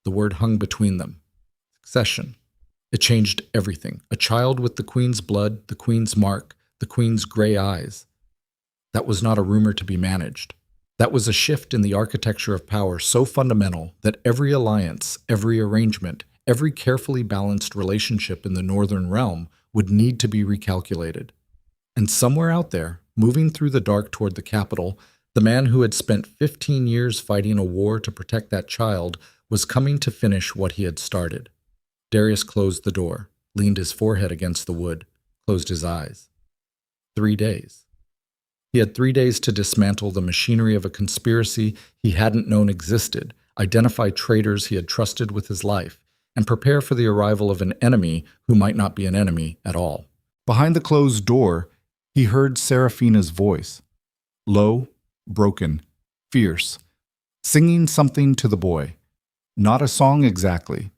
The word hung between them. Succession. It changed everything. A child with the queen's blood, the queen's mark, the queen's gray eyes. That was not a rumor to be managed. That was a shift in the architecture of power so fundamental that every alliance, every arrangement, every carefully balanced relationship in the Northern Realm would need to be recalculated. And somewhere out there, moving through the dark toward the capital, the man who had spent 15 years fighting a war to protect that child was coming to finish what he had started. Darius closed the door, leaned his forehead against the wood, closed his eyes. 3 days. He had 3 days to dismantle the machinery of a conspiracy he hadn't known existed, identify traitors he had trusted with his life, and prepare for the arrival of an enemy who might not be an enemy at all. Behind the closed door, he heard Seraphina's voice, low, broken, fierce, singing something to the boy. Not a song exactly,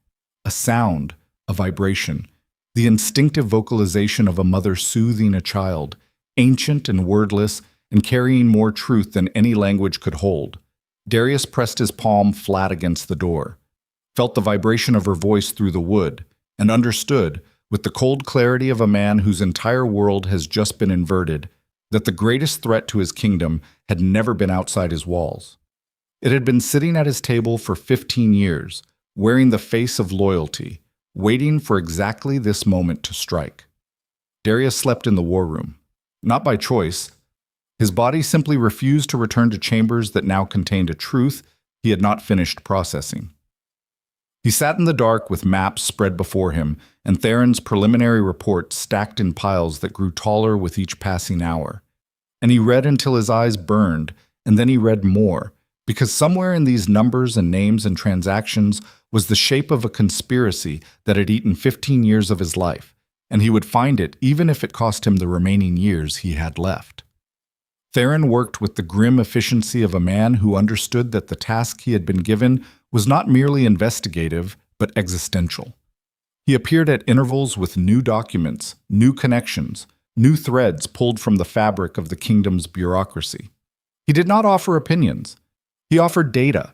a sound, a vibration, the instinctive vocalization of a mother soothing a child, ancient and wordless, and carrying more truth than any language could hold. Darius pressed his palm flat against the door, felt the vibration of her voice through the wood, and understood, with the cold clarity of a man whose entire world has just been inverted, that the greatest threat to his kingdom had never been outside his walls. It had been sitting at his table for 15 years, wearing the face of loyalty, waiting for exactly this moment to strike. Darius slept in the war room. Not by choice. His body simply refused to return to chambers that now contained a truth he had not finished processing. He sat in the dark with maps spread before him and Theron's preliminary report stacked in piles that grew taller with each passing hour. And he read until his eyes burned, and then he read more, because somewhere in these numbers and names and transactions was the shape of a conspiracy that had eaten 15 years of his life, and he would find it even if it cost him the remaining years he had left. Theron worked with the grim efficiency of a man who understood that the task he had been given was not merely investigative, but existential. He appeared at intervals with new documents, new connections, new threads pulled from the fabric of the kingdom's bureaucracy. He did not offer opinions. He offered data.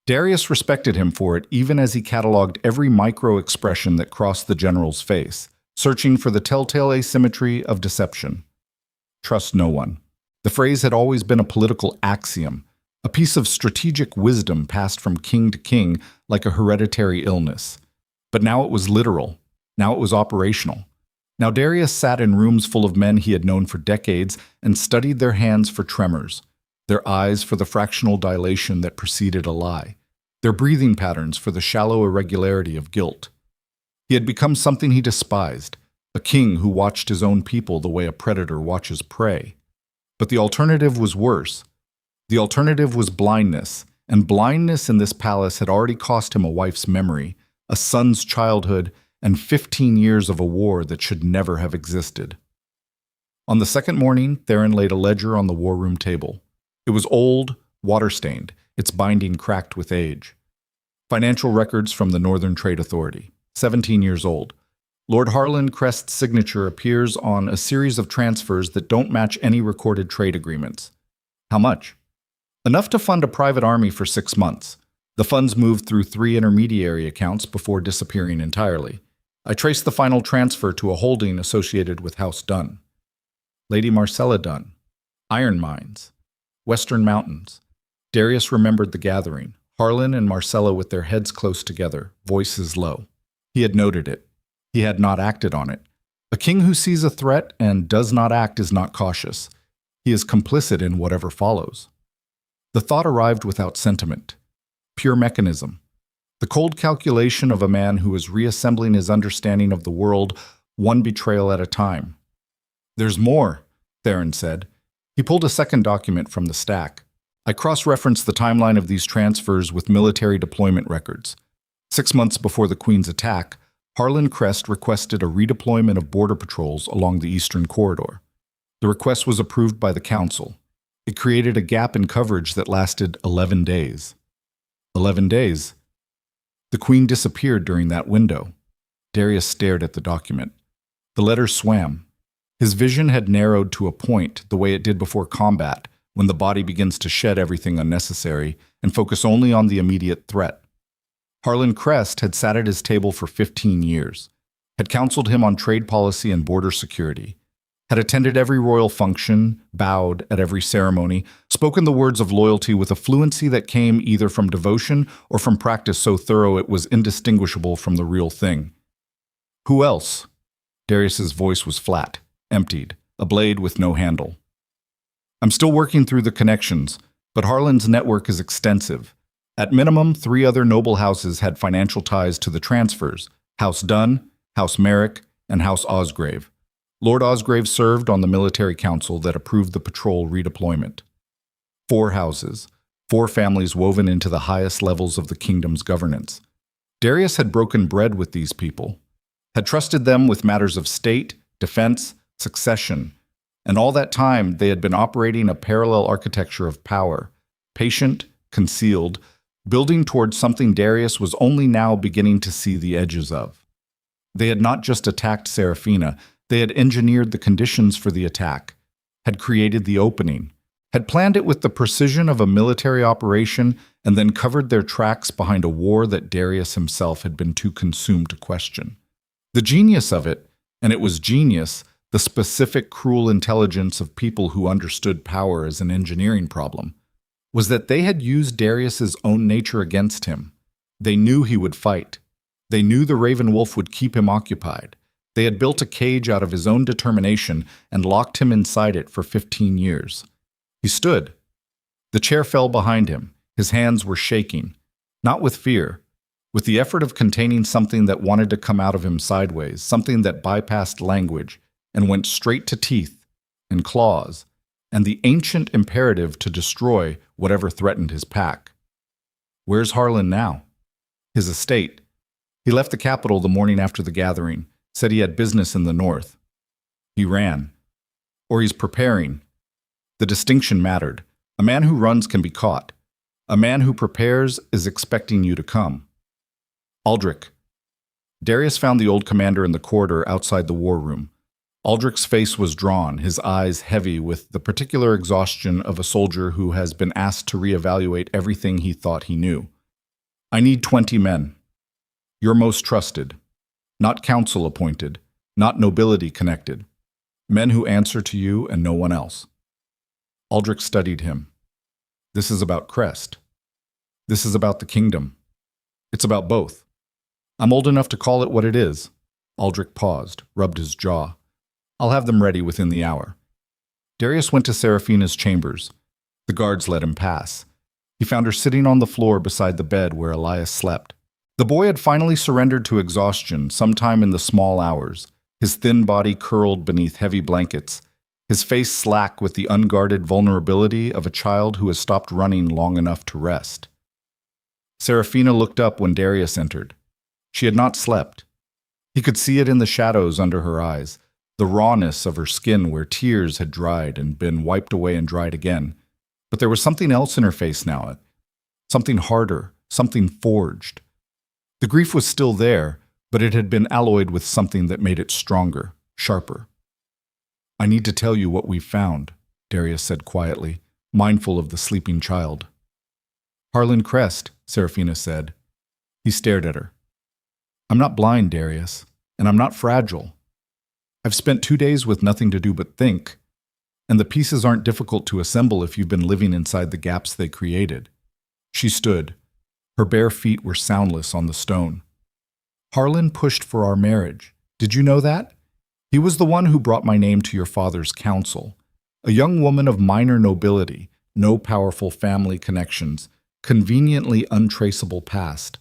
Darius respected him for it even as he cataloged every micro-expression that crossed the general's face, searching for the telltale asymmetry of deception. Trust no one. The phrase had always been a political axiom, a piece of strategic wisdom passed from king to king like a hereditary illness. But now it was literal. Now it was operational. Now Darius sat in rooms full of men he had known for decades and studied their hands for tremors, their eyes for the fractional dilation that preceded a lie, their breathing patterns for the shallow irregularity of guilt. He had become something he despised, a king who watched his own people the way a predator watches prey. But the alternative was worse. The alternative was blindness, and blindness in this palace had already cost him a wife's memory, a son's childhood, and 15 years of a war that should never have existed. On the second morning, Theron laid a ledger on the war room table. It was old, water-stained, its binding cracked with age. Financial records from the Northern Trade Authority, 17 years old. Lord Harlan Crest's signature appears on a series of transfers that don't match any recorded trade agreements. How much? Enough to fund a private army for 6 months. The funds moved through 3 intermediary accounts before disappearing entirely. I traced the final transfer to a holding associated with House Dunn. Lady Marcella Dunn. Iron Mines. Western Mountains. Darius remembered the gathering, Harlan and Marcella with their heads close together, voices low. He had noted it. He had not acted on it. A king who sees a threat and does not act is not cautious. He is complicit in whatever follows. The thought arrived without sentiment. Pure mechanism. The cold calculation of a man who is reassembling his understanding of the world, one betrayal at a time. "There's more," Theron said. He pulled a second document from the stack. I cross-referenced the timeline of these transfers with military deployment records. 6 months before the Queen's attack, Harlan Crest requested a redeployment of border patrols along the eastern corridor. The request was approved by the Council. It created a gap in coverage that lasted 11 days. 11 days. The Queen disappeared during that window. Darius stared at the document. The letters swam. His vision had narrowed to a point, the way it did before combat, when the body begins to shed everything unnecessary and focus only on the immediate threat. Harlan Crest had sat at his table for 15 years, had counseled him on trade policy and border security, had attended every royal function, bowed at every ceremony, spoken the words of loyalty with a fluency that came either from devotion or from practice so thorough it was indistinguishable from the real thing. Who else? Darius's voice was flat, emptied, a blade with no handle. I'm still working through the connections, but Harlan's network is extensive. At minimum, 3 other noble houses had financial ties to the transfers: House Dunn, House Merrick, and House Osgrave. Lord Osgrave served on the military council that approved the patrol redeployment. 4 houses, 4 families woven into the highest levels of the kingdom's governance. Darius had broken bread with these people, had trusted them with matters of state, defense, succession, and all that time they had been operating a parallel architecture of power, patient, concealed, building towards something Darius was only now beginning to see the edges of. They had not just attacked Serafina, they had engineered the conditions for the attack, had created the opening, had planned it with the precision of a military operation, and then covered their tracks behind a war that Darius himself had been too consumed to question. The genius of it, and it was genius, the specific cruel intelligence of people who understood power as an engineering problem, was that they had used Darius's own nature against him. They knew he would fight. They knew the Raven Wolf would keep him occupied. They had built a cage out of his own determination and locked him inside it for 15 years. He stood. The chair fell behind him. His hands were shaking, not with fear, with the effort of containing something that wanted to come out of him sideways, something that bypassed language and went straight to teeth and claws, and the ancient imperative to destroy whatever threatened his pack. Where's Harlan now? His estate. He left the capital the morning after the gathering, said he had business in the north. He ran. Or he's preparing. The distinction mattered. A man who runs can be caught. A man who prepares is expecting you to come. Aldrich. Darius found the old commander in the corridor outside the war room. Aldrich's face was drawn, his eyes heavy with the particular exhaustion of a soldier who has been asked to reevaluate everything he thought he knew. I need 20 men. Your most trusted. Not council appointed, not nobility connected. Men who answer to you and no one else. Aldrich studied him. This is about Crest. This is about the kingdom. It's about both. I'm old enough to call it what it is. Aldrich paused, rubbed his jaw. I'll have them ready within the hour. Darius went to Serafina's chambers. The guards let him pass. He found her sitting on the floor beside the bed where Elias slept. The boy had finally surrendered to exhaustion sometime in the small hours, his thin body curled beneath heavy blankets, his face slack with the unguarded vulnerability of a child who has stopped running long enough to rest. Serafina looked up when Darius entered. She had not slept. He could see it in the shadows under her eyes, the rawness of her skin where tears had dried and been wiped away and dried again. But there was something else in her face now, something harder, something forged. The grief was still there, but it had been alloyed with something that made it stronger, sharper. I need to tell you what we've found, Darius said quietly, mindful of the sleeping child. Harlan Crest, Seraphina said. He stared at her. I'm not blind, Darius, and I'm not fragile. I've spent 2 days with nothing to do but think, and the pieces aren't difficult to assemble if you've been living inside the gaps they created. She stood. Her bare feet were soundless on the stone. Harlan pushed for our marriage. Did you know that? He was the one who brought my name to your father's council. A young woman of minor nobility, no powerful family connections, conveniently untraceable past.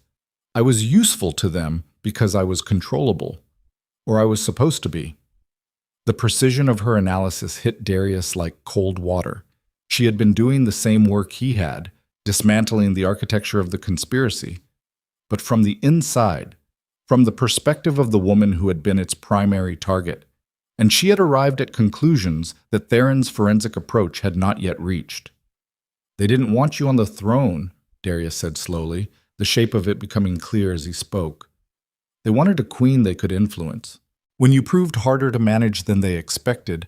I was useful to them because I was controllable, or I was supposed to be. The precision of her analysis hit Darius like cold water. She had been doing the same work he had, dismantling the architecture of the conspiracy. But from the inside, from the perspective of the woman who had been its primary target, and she had arrived at conclusions that Theron's forensic approach had not yet reached. They didn't want you on the throne, Darius said slowly, the shape of it becoming clear as he spoke. They wanted a queen they could influence. When you proved harder to manage than they expected,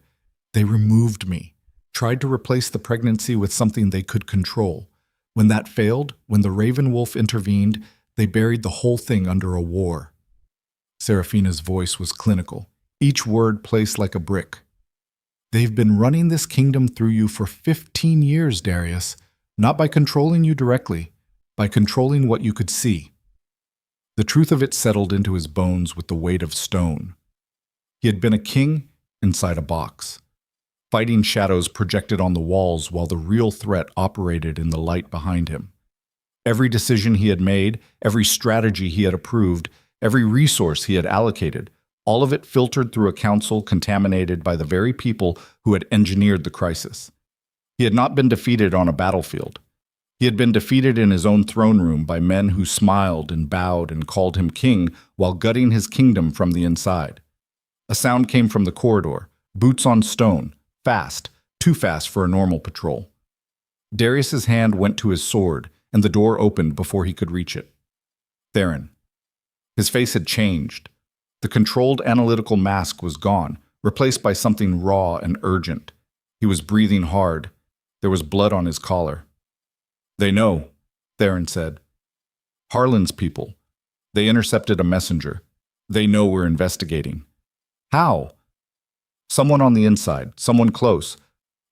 they removed me, tried to replace the pregnancy with something they could control. When that failed, when the Raven Wolf intervened, they buried the whole thing under a war. Seraphina's voice was clinical, each word placed like a brick. They've been running this kingdom through you for 15 years, Darius, not by controlling you directly, by controlling what you could see. The truth of it settled into his bones with the weight of stone. He had been a king inside a box, fighting shadows projected on the walls while the real threat operated in the light behind him. Every decision he had made, every strategy he had approved, every resource he had allocated, all of it filtered through a council contaminated by the very people who had engineered the crisis. He had not been defeated on a battlefield. He had been defeated in his own throne room by men who smiled and bowed and called him king while gutting his kingdom from the inside. A sound came from the corridor, boots on stone, fast, too fast for a normal patrol. Darius's hand went to his sword, and the door opened before he could reach it. Theron. His face had changed. The controlled analytical mask was gone, replaced by something raw and urgent. He was breathing hard. There was blood on his collar. They know, Theron said. Harlan's people. They intercepted a messenger. They know we're investigating. How? Someone on the inside, someone close.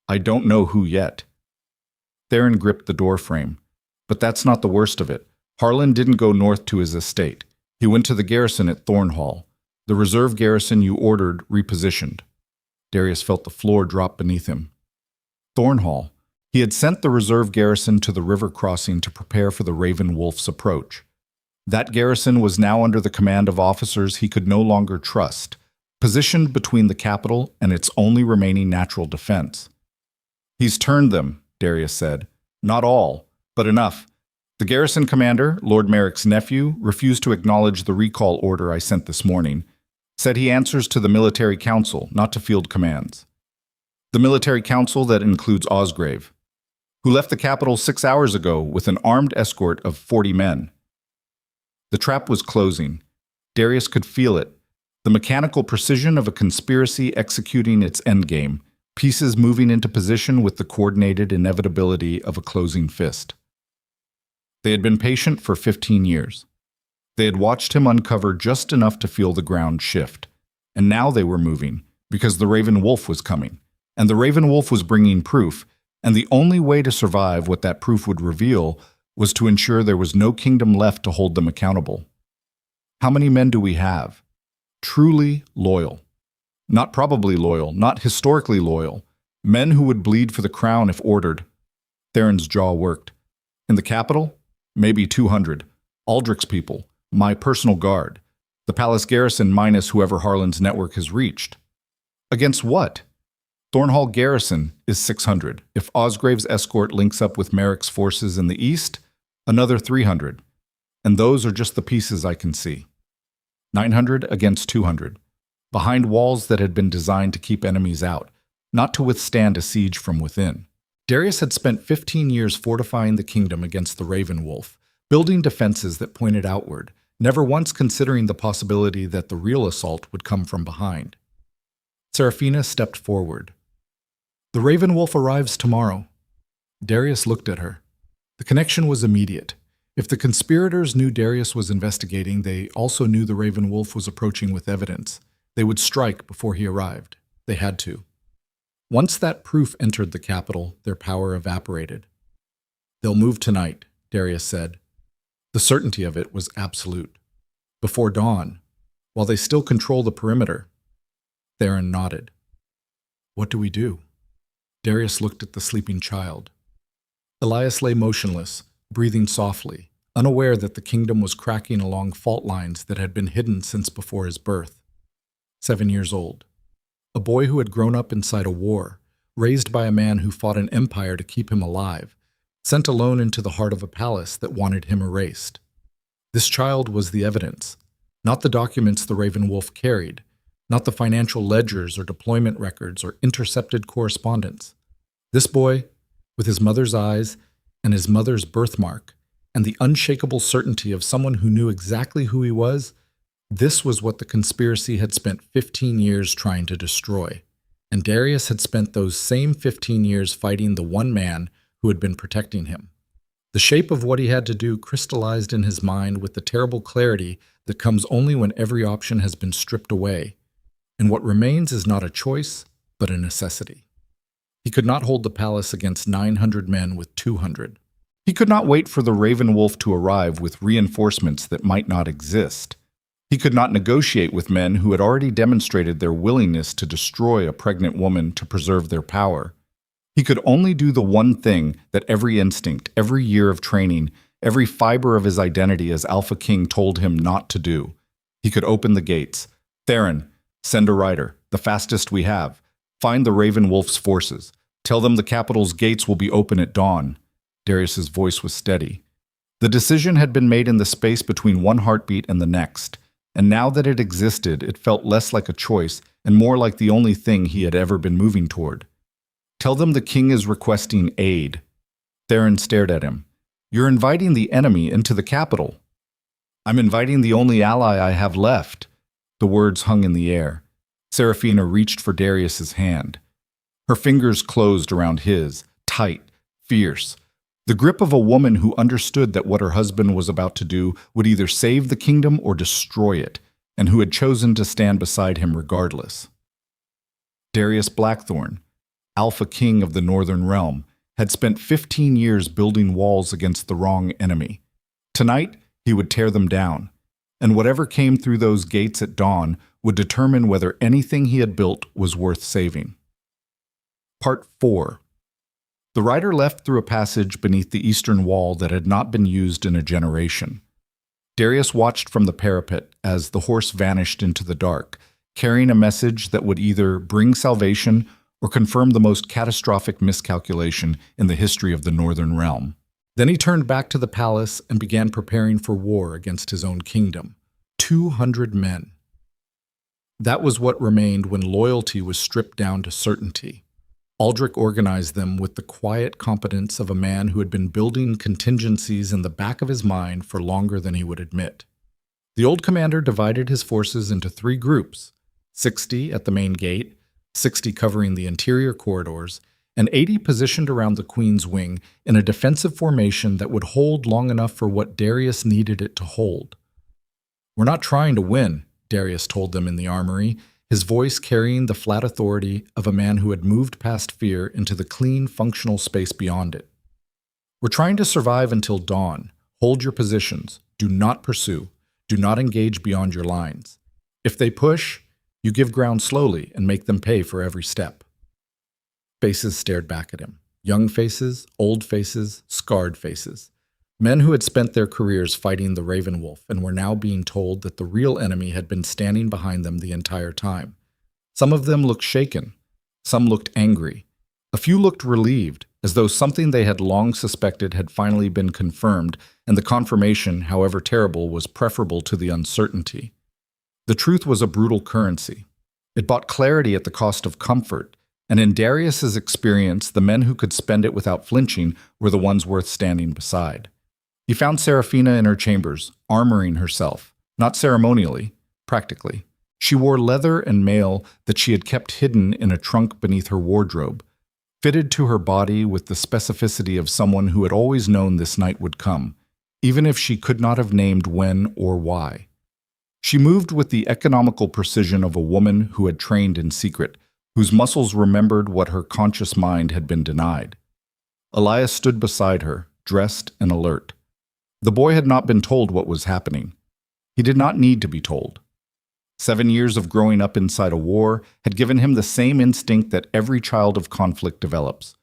I don't know who yet. Theron gripped the door frame. But that's not the worst of it. Harlan didn't go north to his estate. He went to the garrison at Thornhall, the reserve garrison you ordered repositioned. Darius felt the floor drop beneath him. Thornhall. He had sent the reserve garrison to the river crossing to prepare for the Raven Wolf's approach. That garrison was now under the command of officers he could no longer trust, positioned between the capital and its only remaining natural defense. He's turned them, Darius said. Not all, but enough. The garrison commander, Lord Merrick's nephew, refused to acknowledge the recall order I sent this morning, said he answers to the military council, not to field commands. The military council that includes Osgrave, who left the capital 6 hours ago with an armed escort of 40 men. The trap was closing. Darius could feel it, the mechanical precision of a conspiracy executing its endgame, pieces moving into position with the coordinated inevitability of a closing fist. They had been patient for 15 years. They had watched him uncover just enough to feel the ground shift. And now they were moving, because the Raven Wolf was coming. And the Raven Wolf was bringing proof, and the only way to survive what that proof would reveal was to ensure there was no kingdom left to hold them accountable. How many men do we have? Truly loyal. Not probably loyal, not historically loyal. Men who would bleed for the crown if ordered. Theron's jaw worked. In the capital? Maybe 200. Aldrich's people, my personal guard. The palace garrison minus whoever Harlan's network has reached. Against what? Thornhall garrison is 600. If Osgrave's escort links up with Merrick's forces in the east, another 300. And those are just the pieces I can see. 900 against 200. Behind walls that had been designed to keep enemies out, not to withstand a siege from within. Darius had spent 15 years fortifying the kingdom against the Raven Wolf, building defenses that pointed outward, never once considering the possibility that the real assault would come from behind. Seraphina stepped forward. The Raven Wolf arrives tomorrow. Darius looked at her. The connection was immediate. If the conspirators knew Darius was investigating, they also knew the Raven Wolf was approaching with evidence. They would strike before he arrived. They had to. Once that proof entered the capital, their power evaporated. "They'll move tonight," Darius said. The certainty of it was absolute. Before dawn, while they still control the perimeter. Theron nodded. "What do we do?" Darius looked at the sleeping child. Elias lay motionless, breathing softly, unaware that the kingdom was cracking along fault lines that had been hidden since before his birth. 7 years old. A boy who had grown up inside a war, raised by a man who fought an empire to keep him alive, sent alone into the heart of a palace that wanted him erased. This child was the evidence, not the documents the Raven Wolf carried, not the financial ledgers or deployment records or intercepted correspondence. This boy, with his mother's eyes and his mother's birthmark, and the unshakable certainty of someone who knew exactly who he was, this was what the conspiracy had spent 15 years trying to destroy. And Darius had spent those same 15 years fighting the one man who had been protecting him. The shape of what he had to do crystallized in his mind with the terrible clarity that comes only when every option has been stripped away, and what remains is not a choice, but a necessity. He could not hold the palace against 900 men with 200. He could not wait for the Raven Wolf to arrive with reinforcements that might not exist. He could not negotiate with men who had already demonstrated their willingness to destroy a pregnant woman to preserve their power. He could only do the one thing that every instinct, every year of training, every fiber of his identity as Alpha King told him not to do. He could open the gates. "Theron, send a rider, the fastest we have. Find the Raven Wolf's forces. Tell them the capital's gates will be open at dawn." Darius's voice was steady. The decision had been made in the space between one heartbeat and the next, and now that it existed, it felt less like a choice and more like the only thing he had ever been moving toward. "Tell them the king is requesting aid." Theron stared at him. "You're inviting the enemy into the capital." "I'm inviting the only ally I have left." The words hung in the air. Seraphina reached for Darius's hand. Her fingers closed around his, tight, fierce. The grip of a woman who understood that what her husband was about to do would either save the kingdom or destroy it, and who had chosen to stand beside him regardless. Darius Blackthorne, Alpha King of the Northern Realm, had spent 15 years building walls against the wrong enemy. Tonight, he would tear them down, and whatever came through those gates at dawn would determine whether anything he had built was worth saving. Part 4. The rider left through a passage beneath the eastern wall that had not been used in a generation. Darius watched from the parapet as the horse vanished into the dark, carrying a message that would either bring salvation or confirm the most catastrophic miscalculation in the history of the Northern Realm. Then he turned back to the palace and began preparing for war against his own kingdom. 200 men. That was what remained when loyalty was stripped down to certainty. Aldrich organized them with the quiet competence of a man who had been building contingencies in the back of his mind for longer than he would admit. The old commander divided his forces into 3 groups, 60 at the main gate, 60 covering the interior corridors, and 80 positioned around the Queen's wing in a defensive formation that would hold long enough for what Darius needed it to hold. "We're not trying to win," Darius told them in the armory, his voice carrying the flat authority of a man who had moved past fear into the clean, functional space beyond it. "We're trying to survive until dawn. Hold your positions. Do not pursue. Do not engage beyond your lines. If they push, you give ground slowly and make them pay for every step." Faces stared back at him. Young faces, old faces, scarred faces. Men who had spent their careers fighting the Raven Wolf and were now being told that the real enemy had been standing behind them the entire time. Some of them looked shaken. Some looked angry. A few looked relieved, as though something they had long suspected had finally been confirmed, and the confirmation, however terrible, was preferable to the uncertainty. The truth was a brutal currency. It bought clarity at the cost of comfort, and in Darius's experience, the men who could spend it without flinching were the ones worth standing beside. He found Seraphina in her chambers, armoring herself, not ceremonially, practically. She wore leather and mail that she had kept hidden in a trunk beneath her wardrobe. fitted to her body with the specificity of someone who had always known this night would come, even if she could not have named when or why. She moved with the economical precision of a woman who had trained in secret, whose muscles remembered what her conscious mind had been denied. Elias stood beside her, dressed and alert. The boy had not been told what was happening. He did not need to be told. 7 years of growing up inside a war had given him the same instinct that every child of conflict develops: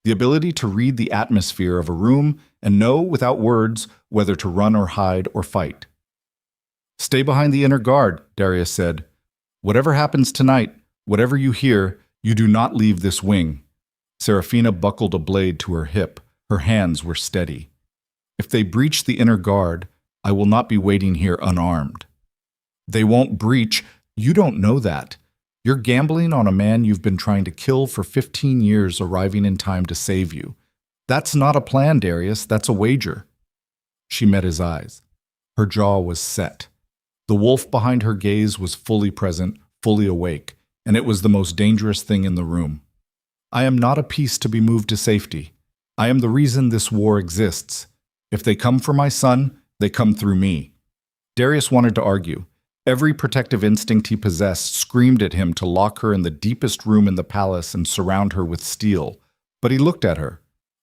the ability to read the atmosphere of a room and know without words whether to run or hide or fight. "Stay behind the inner guard," Darius said. "Whatever happens tonight, whatever you hear, you do not leave this wing." Serafina buckled a blade to her hip. Her hands were steady. "If they breach the inner guard, I will not be waiting here unarmed." "They won't breach. You don't know that. You're gambling on a man you've been trying to kill for 15 years arriving in time to save you. That's not a plan, Darius. That's a wager." She met his eyes. Her jaw was set. The wolf behind her gaze was fully present, fully awake, and it was the most dangerous thing in the room. "I am not a piece to be moved to safety. I am the reason this war exists. If they come for my son, they come through me." Darius wanted to argue. Every protective instinct he possessed screamed at him to lock her in the deepest room in the palace and surround her with steel. But he looked at her,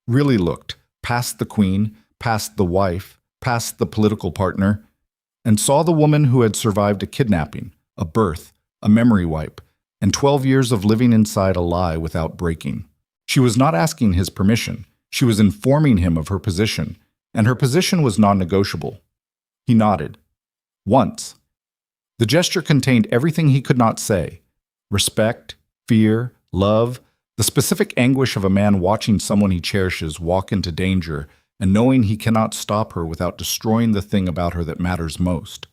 really looked, past the queen, past the wife, past the political partner, and saw the woman who had survived a kidnapping, a birth, a memory wipe, and 12 years of living inside a lie without breaking. She was not asking his permission. She was informing him of her position, and her position was non-negotiable. He nodded. Once. The gesture contained everything he could not say: respect, fear, love, the specific anguish of a man watching someone he cherishes walk into danger and knowing he cannot stop her without destroying the thing about her that matters most.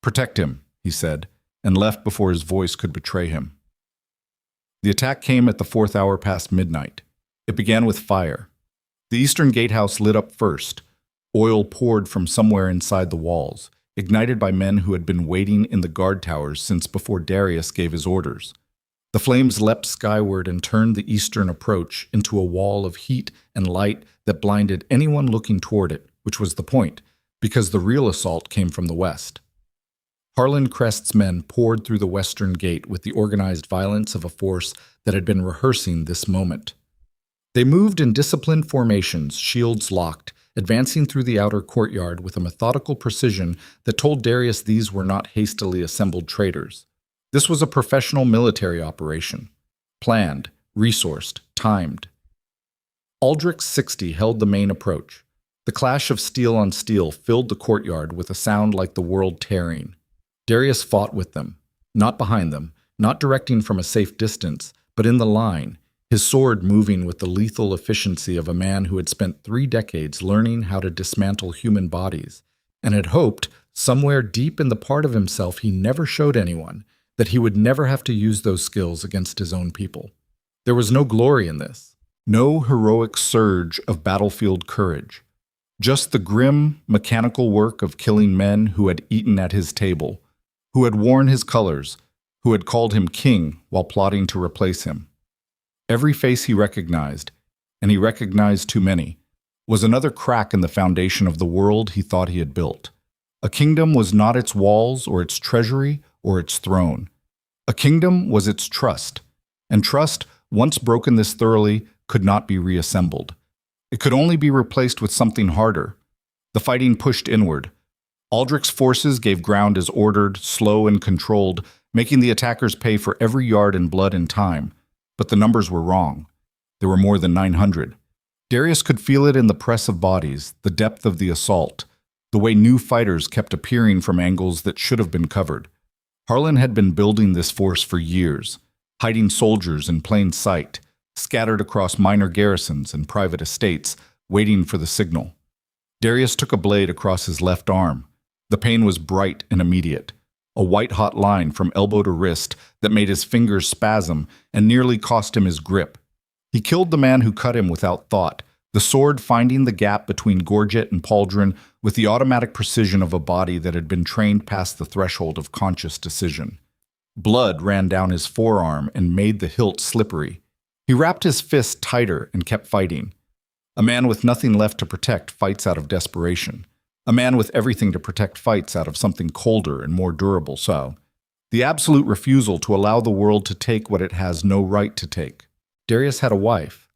"Protect him," he said, and left before his voice could betray him. The attack came at the 4th hour past midnight. It began with fire. The eastern gatehouse lit up first. Oil poured from somewhere inside the walls, ignited by men who had been waiting in the guard towers since before Darius gave his orders. The flames leapt skyward and turned the eastern approach into a wall of heat and light that blinded anyone looking toward it, which was the point, because the real assault came from the west. Harlan Crest's men poured through the western gate with the organized violence of a force that had been rehearsing this moment. They moved in disciplined formations, shields locked, advancing through the outer courtyard with a methodical precision that told Darius these were not hastily assembled traitors. This was a professional military operation, planned, resourced, timed. Aldrich's 60 held the main approach. The clash of steel on steel filled the courtyard with a sound like the world tearing. Darius fought with them, not behind them, not directing from a safe distance, but in the line, his sword moving with the lethal efficiency of a man who had spent 3 decades learning how to dismantle human bodies, and had hoped, somewhere deep in the part of himself he never showed anyone, that he would never have to use those skills against his own people. There was no glory in this, no heroic surge of battlefield courage, just the grim, mechanical work of killing men who had eaten at his table, who had worn his colors, who had called him king while plotting to replace him. Every face he recognized, and he recognized too many, was another crack in the foundation of the world he thought he had built. A kingdom was not its walls or its treasury or its throne. A kingdom was its trust, and trust, once broken this thoroughly, could not be reassembled. It could only be replaced with something harder. The fighting pushed inward. Aldrich's forces gave ground as ordered, slow and controlled, making the attackers pay for every yard in blood and time. But the numbers were wrong. There were more than 900. Darius could feel it in the press of bodies, the depth of the assault, the way new fighters kept appearing from angles that should have been covered. Harlan had been building this force for years, hiding soldiers in plain sight, scattered across minor garrisons and private estates, waiting for the signal. Darius took a blade across his left arm. The pain was bright and immediate, a white-hot line from elbow to wrist that made his fingers spasm and nearly cost him his grip. He killed the man who cut him without thought, the sword finding the gap between gorget and pauldron with the automatic precision of a body that had been trained past the threshold of conscious decision. Blood ran down his forearm and made the hilt slippery. He wrapped his fist tighter and kept fighting. A man with nothing left to protect fights out of desperation. A man with everything to protect fights out of something colder and more durable. So, the absolute refusal to allow the world to take what it has no right to take. Darius had a wife,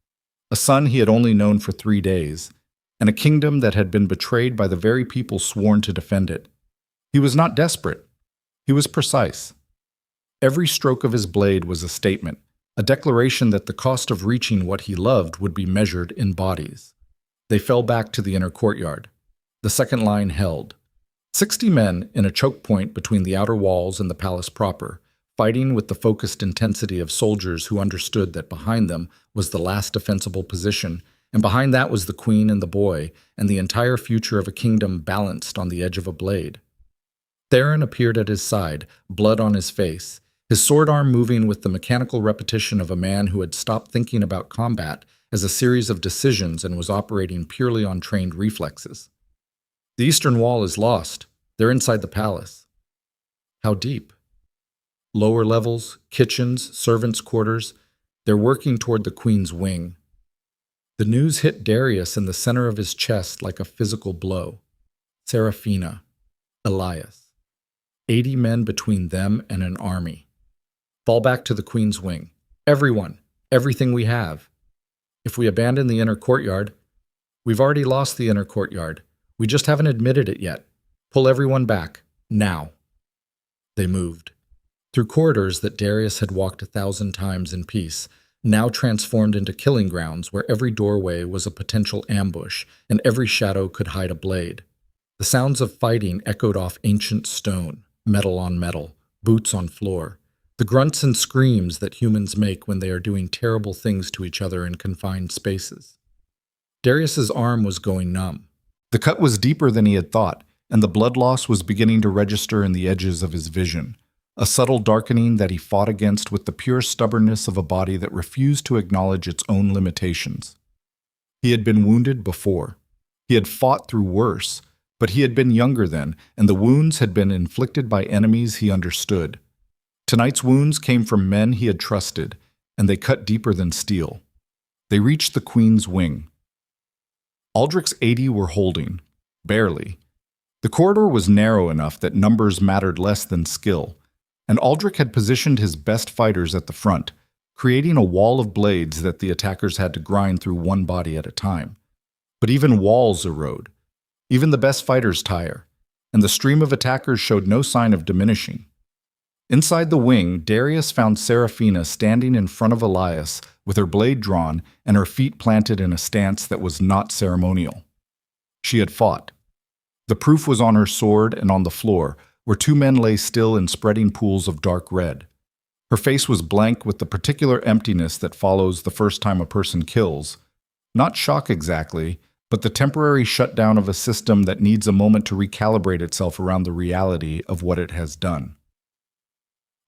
a son he had only known for 3 days, and a kingdom that had been betrayed by the very people sworn to defend it. He was not desperate. He was precise. Every stroke of his blade was a statement, a declaration that the cost of reaching what he loved would be measured in bodies. They fell back to the inner courtyard. The second line held. 60 men in a choke point between the outer walls and the palace proper, fighting with the focused intensity of soldiers who understood that behind them was the last defensible position, and behind that was the queen and the boy, and the entire future of a kingdom balanced on the edge of a blade. Theron appeared at his side, blood on his face, his sword arm moving with the mechanical repetition of a man who had stopped thinking about combat as a series of decisions and was operating purely on trained reflexes. The eastern wall is lost. They're inside the palace. How deep? Lower levels, kitchens, servants' quarters. They're working toward the queen's wing. The news hit Darius in the center of his chest like a physical blow. Seraphina, Elias. 80 men between them and an army. Fall back to the queen's wing. Everyone, everything we have. If we abandon the inner courtyard, we've already lost the inner courtyard. We just haven't admitted it yet. Pull everyone back, now. They moved. Through corridors that Darius had walked 1,000 times in peace, now transformed into killing grounds where every doorway was a potential ambush and every shadow could hide a blade. The sounds of fighting echoed off ancient stone, metal on metal, boots on floor, the grunts and screams that humans make when they are doing terrible things to each other in confined spaces. Darius's arm was going numb. The cut was deeper than he had thought, and the blood loss was beginning to register in the edges of his vision, a subtle darkening that he fought against with the pure stubbornness of a body that refused to acknowledge its own limitations. He had been wounded before. He had fought through worse, but he had been younger then, and the wounds had been inflicted by enemies he understood. Tonight's wounds came from men he had trusted, and they cut deeper than steel. They reached the queen's wing. Aldrich's 80 were holding, barely. The corridor was narrow enough that numbers mattered less than skill, and Aldrich had positioned his best fighters at the front, creating a wall of blades that the attackers had to grind through one body at a time. But even walls erode. Even the best fighters tire, and the stream of attackers showed no sign of diminishing. Inside the wing, Darius found Seraphina standing in front of Elias with her blade drawn and her feet planted in a stance that was not ceremonial. She had fought. The proof was on her sword and on the floor, where 2 men lay still in spreading pools of dark red. Her face was blank with the particular emptiness that follows the first time a person kills. Not shock exactly, but the temporary shutdown of a system that needs a moment to recalibrate itself around the reality of what it has done.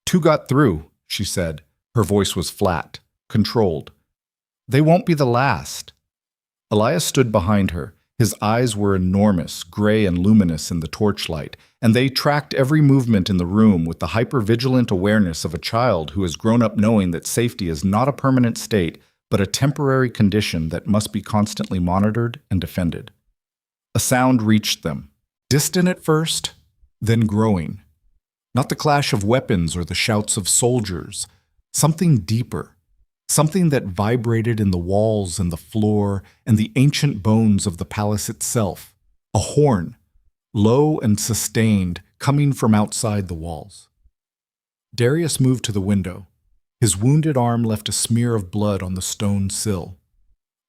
2 got through, she said. Her voice was flat, controlled. They won't be the last. Elias stood behind her. His eyes were enormous, gray and luminous in the torchlight, and they tracked every movement in the room with the hyper-vigilant awareness of a child who has grown up knowing that safety is not a permanent state, but a temporary condition that must be constantly monitored and defended. A sound reached them, distant at first, then growing. Not the clash of weapons or the shouts of soldiers, something deeper, something that vibrated in the walls and the floor and the ancient bones of the palace itself, a horn, low and sustained, coming from outside the walls. Darius moved to the window. His wounded arm left a smear of blood on the stone sill.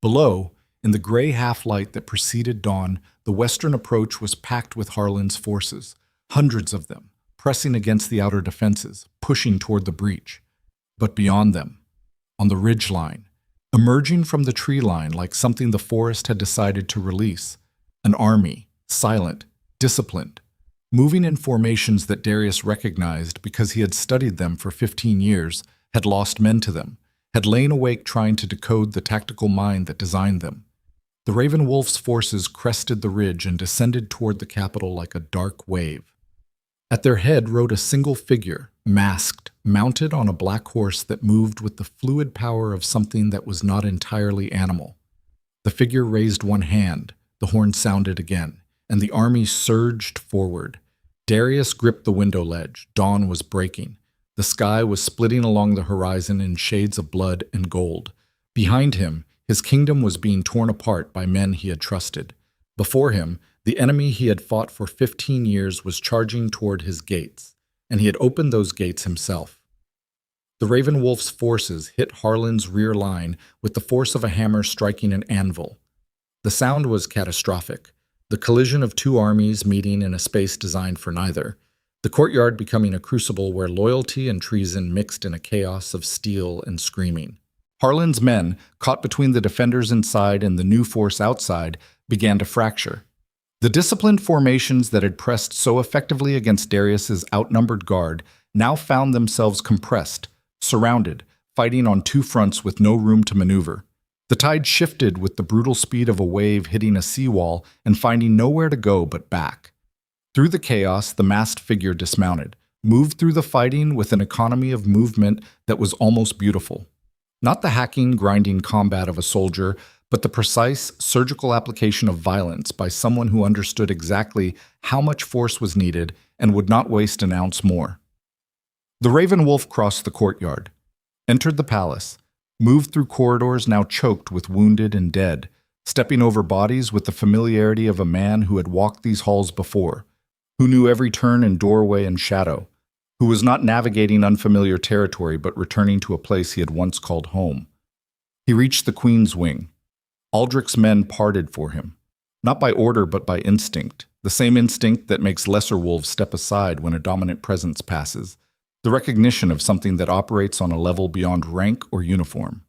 Below, in the gray half-light that preceded dawn, the western approach was packed with Harlan's forces, hundreds of them, pressing against the outer defenses, pushing toward the breach. But beyond them, on the ridgeline, emerging from the tree line like something the forest had decided to release, an army, silent, disciplined, moving in formations that Darius recognized because he had studied them for 15 years, had lost men to them, had lain awake trying to decode the tactical mind that designed them. The Raven Wolf's forces crested the ridge and descended toward the capital like a dark wave. At their head rode a single figure, masked, mounted on a black horse that moved with the fluid power of something that was not entirely animal. The figure raised one hand, the horn sounded again, and the army surged forward. Darius gripped the window ledge. Dawn was breaking. The sky was splitting along the horizon in shades of blood and gold. Behind him, his kingdom was being torn apart by men he had trusted. Before him, the enemy he had fought for 15 years was charging toward his gates, and he had opened those gates himself. The Raven Wolf's forces hit Harlan's rear line with the force of a hammer striking an anvil. The sound was catastrophic, the collision of two armies meeting in a space designed for neither, the courtyard becoming a crucible where loyalty and treason mixed in a chaos of steel and screaming. Harlan's men, caught between the defenders inside and the new force outside, began to fracture. The disciplined formations that had pressed so effectively against Darius's outnumbered guard now found themselves compressed, surrounded, fighting on two fronts with no room to maneuver. The tide shifted with the brutal speed of a wave hitting a seawall and finding nowhere to go but back. Through the chaos, the masked figure dismounted, moved through the fighting with an economy of movement that was almost beautiful. Not the hacking, grinding combat of a soldier, but the precise, surgical application of violence by someone who understood exactly how much force was needed and would not waste an ounce more. The Raven Wolf crossed the courtyard, entered the palace, moved through corridors now choked with wounded and dead, stepping over bodies with the familiarity of a man who had walked these halls before, who knew every turn and doorway and shadow, who was not navigating unfamiliar territory but returning to a place he had once called home. He reached the Queen's wing. Aldrich's men parted for him, not by order but by instinct, the same instinct that makes lesser wolves step aside when a dominant presence passes, the recognition of something that operates on a level beyond rank or uniform.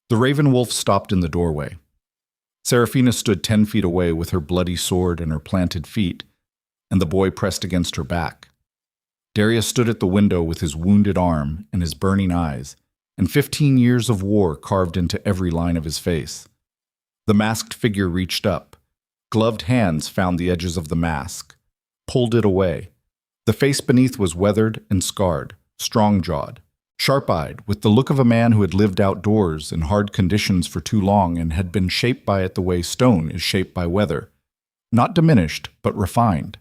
The Raven Wolf stopped in the doorway. Seraphina stood 10 feet away with her bloody sword and her planted feet, and the boy pressed against her back. Darius stood at the window with his wounded arm and his burning eyes, and 15 years of war carved into every line of his face. The masked figure reached up. Gloved hands found the edges of the mask, pulled it away. The face beneath was weathered and scarred, strong-jawed, sharp-eyed, with the look of a man who had lived outdoors in hard conditions for too long and had been shaped by it the way stone is shaped by weather. Not diminished, but refined.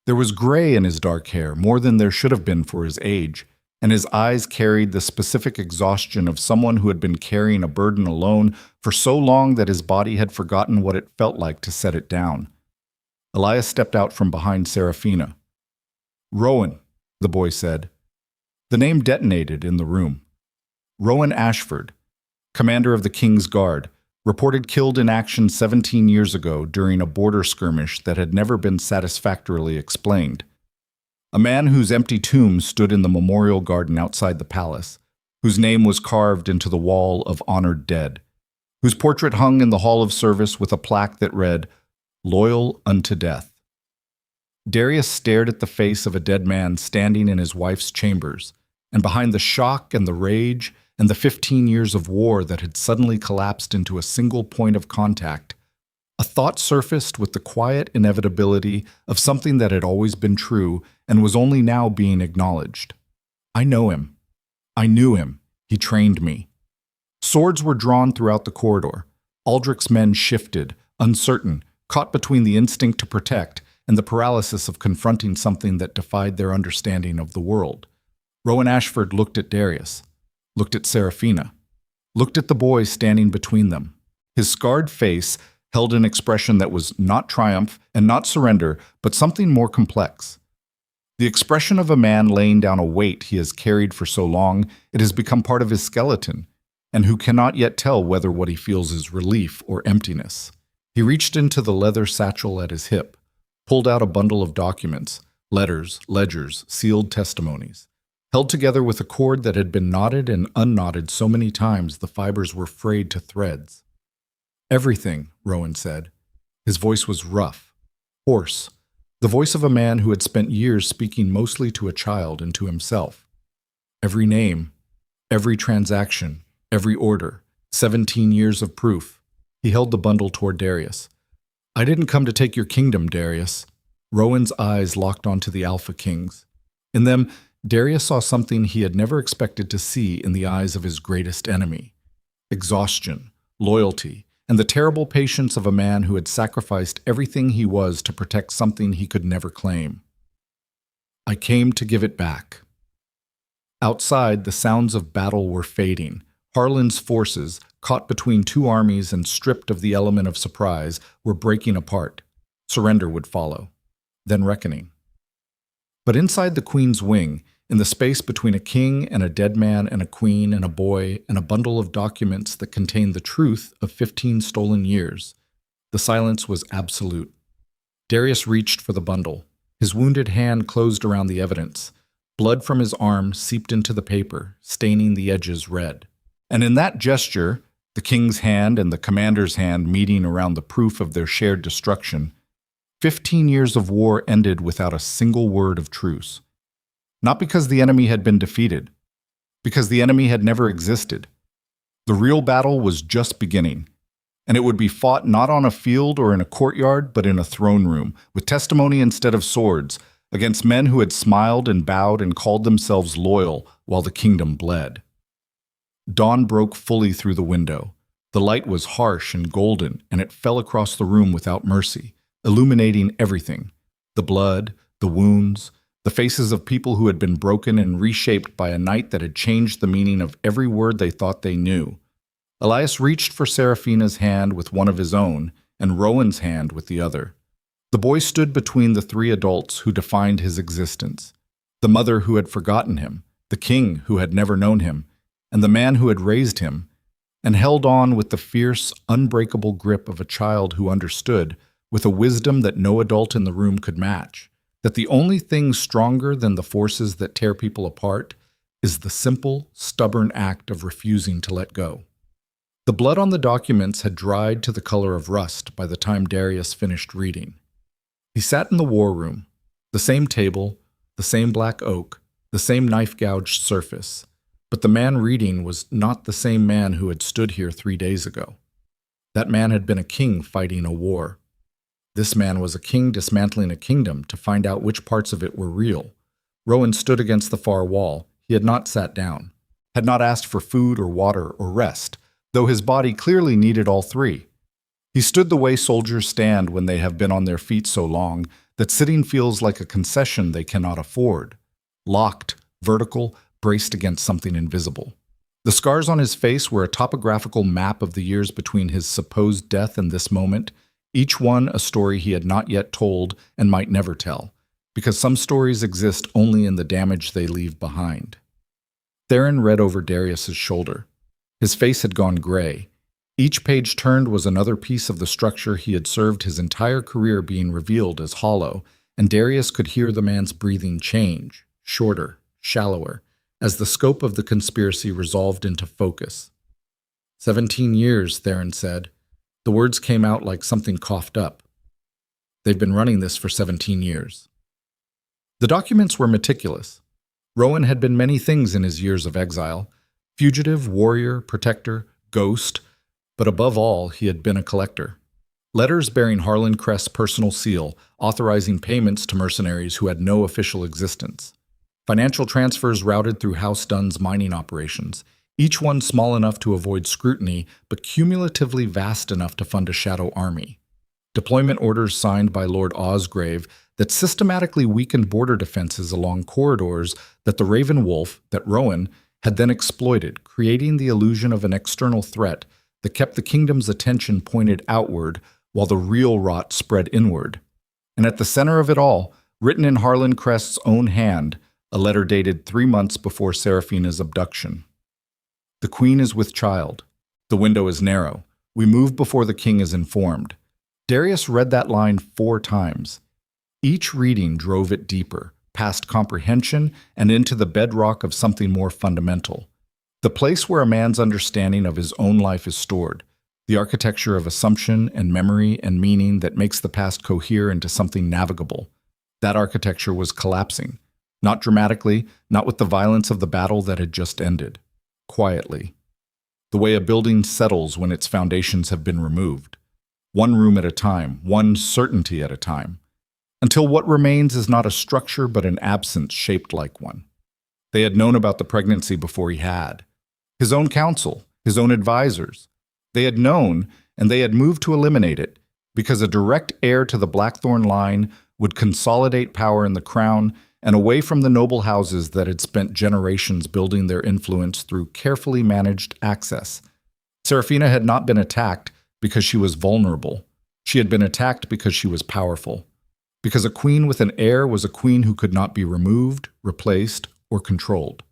There was gray in his dark hair, more than there should have been for his age, and his eyes carried the specific exhaustion of someone who had been carrying a burden alone for so long that his body had forgotten what it felt like to set it down. Elias stepped out from behind Seraphina. "Rowan," the boy said. The name detonated in the room. Rowan Ashford, commander of the King's Guard, reported killed in action 17 years ago during a border skirmish that had never been satisfactorily explained. A man whose empty tomb stood in the memorial garden outside the palace, whose name was carved into the wall of honored dead, whose portrait hung in the hall of service with a plaque that read, "Loyal unto death." Darius stared at the face of a dead man standing in his wife's chambers, and behind the shock and the rage and the 15 years of war that had suddenly collapsed into a single point of contact, a thought surfaced with the quiet inevitability of something that had always been true and was only now being acknowledged. I know him. I knew him. He trained me. Swords were drawn throughout the corridor. Aldrich's men shifted, uncertain, caught between the instinct to protect and the paralysis of confronting something that defied their understanding of the world. Rowan Ashford looked at Darius, looked at Seraphina, looked at the boy standing between them. His scarred face held an expression that was not triumph and not surrender, but something more complex. The expression of a man laying down a weight he has carried for so long it has become part of his skeleton, and who cannot yet tell whether what he feels is relief or emptiness. He reached into the leather satchel at his hip, pulled out a bundle of documents, letters, ledgers, sealed testimonies. Held together with a cord that had been knotted and unknotted so many times the fibers were frayed to threads. "Everything," Rowan said. His voice was rough, hoarse, the voice of a man who had spent years speaking mostly to a child and to himself. Every name, every transaction, every order, 17 years of proof. He held the bundle toward Darius. "I didn't come to take your kingdom, Darius." Rowan's eyes locked onto the Alpha Kings. In them, Darius saw something he had never expected to see in the eyes of his greatest enemy: exhaustion, loyalty, and the terrible patience of a man who had sacrificed everything he was to protect something he could never claim. I came to give it back. Outside, the sounds of battle were fading. Harlan's forces, caught between two armies and stripped of the element of surprise, were breaking apart. Surrender would follow, then reckoning. But inside the Queen's wing, in the space between a king and a dead man and a queen and a boy and a bundle of documents that contained the truth of 15 stolen years, the silence was absolute. Darius reached for the bundle. His wounded hand closed around the evidence. Blood from his arm seeped into the paper, staining the edges red. And in that gesture, the king's hand and the commander's hand meeting around the proof of their shared destruction, 15 years of war ended without a single word of truce. Not because the enemy had been defeated, because the enemy had never existed. The real battle was just beginning, and it would be fought not on a field or in a courtyard, but in a throne room, with testimony instead of swords, against men who had smiled and bowed and called themselves loyal while the kingdom bled. Dawn broke fully through the window. The light was harsh and golden, and it fell across the room without mercy, illuminating everything: the blood, the wounds, the faces of people who had been broken and reshaped by a night that had changed the meaning of every word they thought they knew. Elias reached for Seraphina's hand with one of his own, and Rowan's hand with the other. The boy stood between the three adults who defined his existence: the mother who had forgotten him, the king who had never known him, and the man who had raised him, and held on with the fierce, unbreakable grip of a child who understood, with a wisdom that no adult in the room could match, that the only thing stronger than the forces that tear people apart is the simple, stubborn act of refusing to let go. The blood on the documents had dried to the color of rust by the time Darius finished reading. He sat in the war room, the same table, the same black oak, the same knife-gouged surface, but the man reading was not the same man who had stood here 3 days ago. That man had been a king fighting a war. This man was a king dismantling a kingdom to find out which parts of it were real. Rowan stood against the far wall. He had not sat down, had not asked for food or water or rest, though his body clearly needed all three. He stood the way soldiers stand when they have been on their feet so long that sitting feels like a concession they cannot afford. Locked, vertical, braced against something invisible. The scars on his face were a topographical map of the years between his supposed death and this moment, each one a story he had not yet told and might never tell, because some stories exist only in the damage they leave behind. Theron read over Darius's shoulder. His face had gone gray. Each page turned was another piece of the structure he had served his entire career being revealed as hollow, and Darius could hear the man's breathing change, shorter, shallower, as the scope of the conspiracy resolved into focus. 17 years, Theron said. The words came out like something coughed up. They've been running this for 17 years. The documents were meticulous. Rowan had been many things in his years of exile: fugitive, warrior, protector, ghost, but above all, he had been a collector. Letters bearing Harlan Crest's personal seal, authorizing payments to mercenaries who had no official existence. Financial transfers routed through House Dunn's mining operations, each one small enough to avoid scrutiny, but cumulatively vast enough to fund a shadow army. Deployment orders signed by Lord Osgrave that systematically weakened border defenses along corridors that the Raven Wolf, that Rowan, had then exploited, creating the illusion of an external threat that kept the kingdom's attention pointed outward while the real rot spread inward. And at the center of it all, written in Harlan Crest's own hand, a letter dated 3 months before Seraphina's abduction. The queen is with child. The window is narrow. We move before the king is informed. Darius read that line 4 times. Each reading drove it deeper, past comprehension and into the bedrock of something more fundamental. The place where a man's understanding of his own life is stored, the architecture of assumption and memory and meaning that makes the past cohere into something navigable. That architecture was collapsing. Not dramatically, not with the violence of the battle that had just ended. Quietly. The way a building settles when its foundations have been removed. One room at a time, one certainty at a time. until what remains is not a structure but an absence shaped like one. They had known about the pregnancy before he had. His own counsel, his own advisors. They had known, and they had moved to eliminate it, because a direct heir to the Blackthorne line would consolidate power in the crown and away from the noble houses that had spent generations building their influence through carefully managed access. Serafina had not been attacked because she was vulnerable. She had been attacked because she was powerful. Because a queen with an heir was a queen who could not be removed, replaced, or controlled.